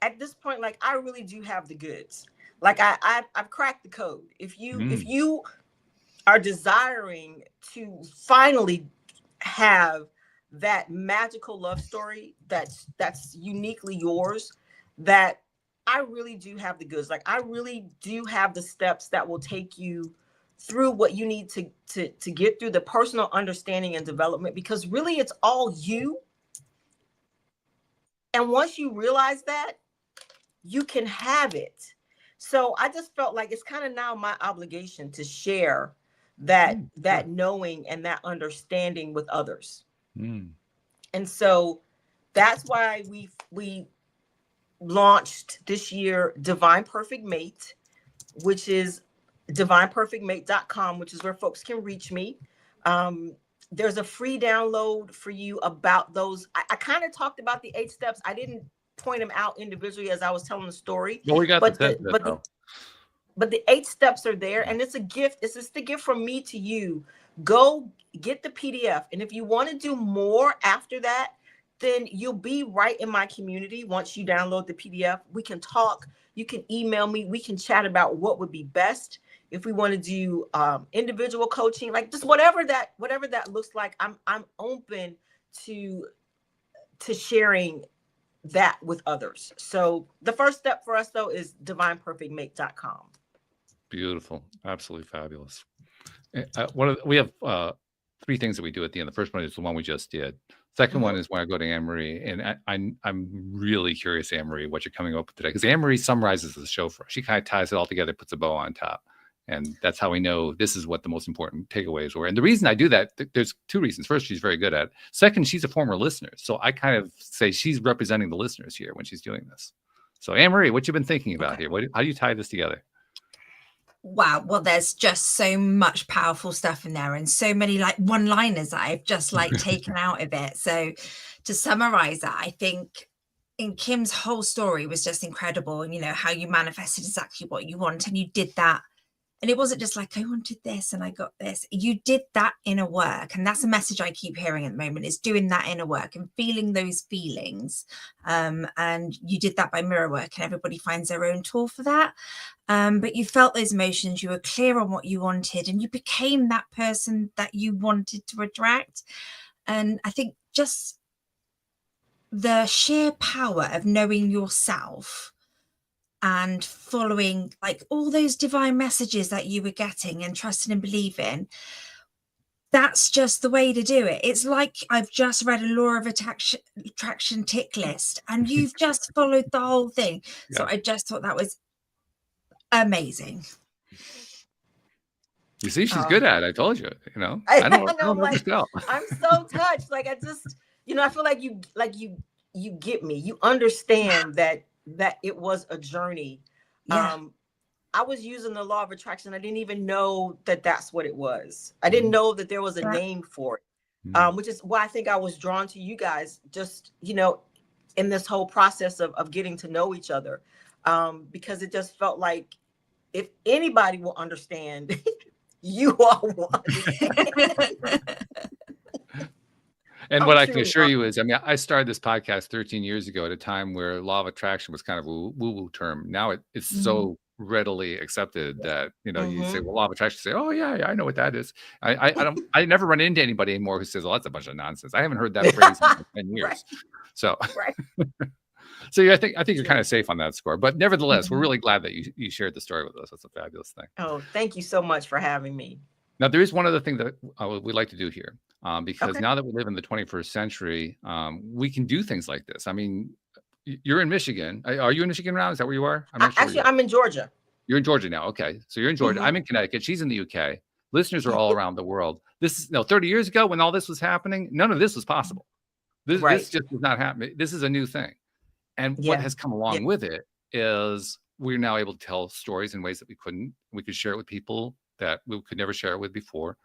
at this point, like I really do have the goods. Like I've cracked the code. If you are desiring to finally have that magical love story that's uniquely yours, that I really do have the goods. Like I really do have the steps that will take you through what you need to get through the personal understanding and development, because really it's all you. And once you realize that, you can have it. So I just felt like it's kind of now my obligation to share that knowing and that understanding with others. And so that's why we launched this year Divine Perfect Mate, which is divineperfectmate.com, which is where folks can reach me. There's a free download for you about those. I kind of talked about the 8 steps. I didn't point them out individually as I was telling the story. Well, we got but the 8 steps are there, and it's a gift. It's just a gift from me to you. Go get the PDF, and if you want to do more after that, then you'll be right in my community. Once you download the PDF, we can talk. You can email me. We can chat about what would be best. If we want to do individual coaching, like just whatever that looks like, I'm open to sharing that with others. So the first step for us though is divineperfectmate.com. Beautiful. Absolutely fabulous. We have 3 things that we do at the end. The first one is the one we just did. Second one is when I go to Anne-Marie, and I'm really curious, Anne-Marie, what you're coming up with today, because Anne-Marie summarizes the show for us. She kind of ties it all together, puts a bow on top. And that's how we know this is what the most important takeaways were. And the reason I do that, there's 2 reasons. First, she's very good at it. Second, she's a former listener. So I kind of say she's representing the listeners here when she's doing this. So Anne-Marie, what you been thinking about here? How do you tie this together? Wow. Well, there's just so much powerful stuff in there and so many like one-liners that I've just like taken out of it. So to summarize that, I think in Kim's whole story was just incredible. And, you know, how you manifested exactly what you want, and you did that. And it wasn't just like, I wanted this and I got this. You did that inner work. And that's a message I keep hearing at the moment, is doing that inner work and feeling those feelings. And you did that by mirror work, and everybody finds their own tool for that. But you felt those emotions, you were clear on what you wanted, and you became that person that you wanted to attract. And I think just the sheer power of knowing yourself and following like all those divine messages that you were getting and trusting and believing, that's just the way to do it. It's like I've just read a law of attraction tick list, and you've just followed the whole thing. Yeah. So I just thought that was amazing. You see, she's good at it. I told you, you know. I know, like, I'm so touched. Like, I just, you know, I feel like you get me. You understand that it was a journey. Yeah. I was using the law of attraction. I didn't even know that that's what it was. I didn't know that there was a name for it, which is why I think I was drawn to you guys, just, you know, in this whole process of getting to know each other, because it just felt like if anybody will understand, you all will understand. And I'm what I can truly assure you is, I mean, I started this podcast 13 years ago at a time where law of attraction was kind of a woo-woo term. Now it's so readily accepted that, you know, you say, well, law of attraction, say, oh yeah, I know what that is. I never run into anybody anymore who says, well, that's a bunch of nonsense. I haven't heard that phrase in like 10 years. Right. So, Right. so yeah, I think you're kind of safe on that score. But nevertheless, we're really glad that you shared the story with us. That's a fabulous thing. Oh, thank you so much for having me. Now, there is one other thing that we like to do here, because now that we live in the 21st century, we can do things like this. I mean, you're in Michigan. Are you in Michigan now? Is that where you are? Actually, I'm in Georgia. You're in Georgia now. Okay. So you're in Georgia. I'm in Connecticut. She's in the UK. Listeners are all around the world. This is 30 years ago when all this was happening, none of this was possible. This just was not happening. This is a new thing. And what has come along with it is we're now able to tell stories in ways that we couldn't. We could share it with people that we could never share it with before.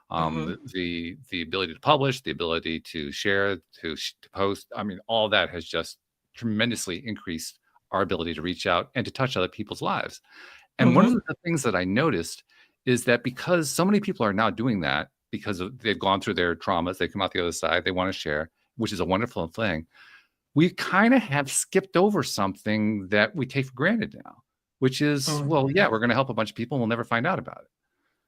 The ability to publish, the ability to share, to post. I mean, all that has just tremendously increased our ability to reach out and to touch other people's lives. And one of the things that I noticed is that because so many people are now doing that, because they've gone through their traumas, they come out the other side, they want to share, which is a wonderful thing. We kind of have skipped over something that we take for granted now, which is, well, yeah, we're going to help a bunch of people and we'll never find out about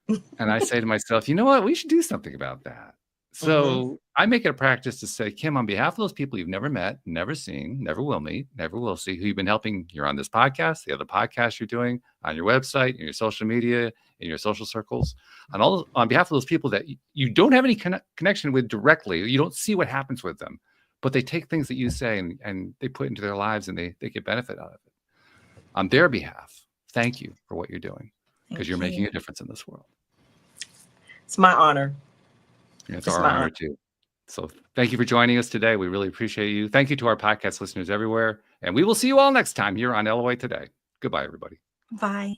it. And I say to myself, you know what? We should do something about that. So I make it a practice to say, Kim, on behalf of those people you've never met, never seen, never will meet, never will see, who you've been helping, you're on this podcast, the other podcasts you're doing, on your website, in your social media, in your social circles, and all on behalf of those people that you don't have any connection with directly, you don't see what happens with them, but they take things that you say and they put into their lives and they get benefit out of it. On their behalf, thank you for what you're doing, because you're making a difference in this world. It's my honor. It's our honor too. So thank you for joining us today. We really appreciate you. Thank you to our podcast listeners everywhere. And we will see you all next time here on LOA Today. Goodbye, everybody. Bye.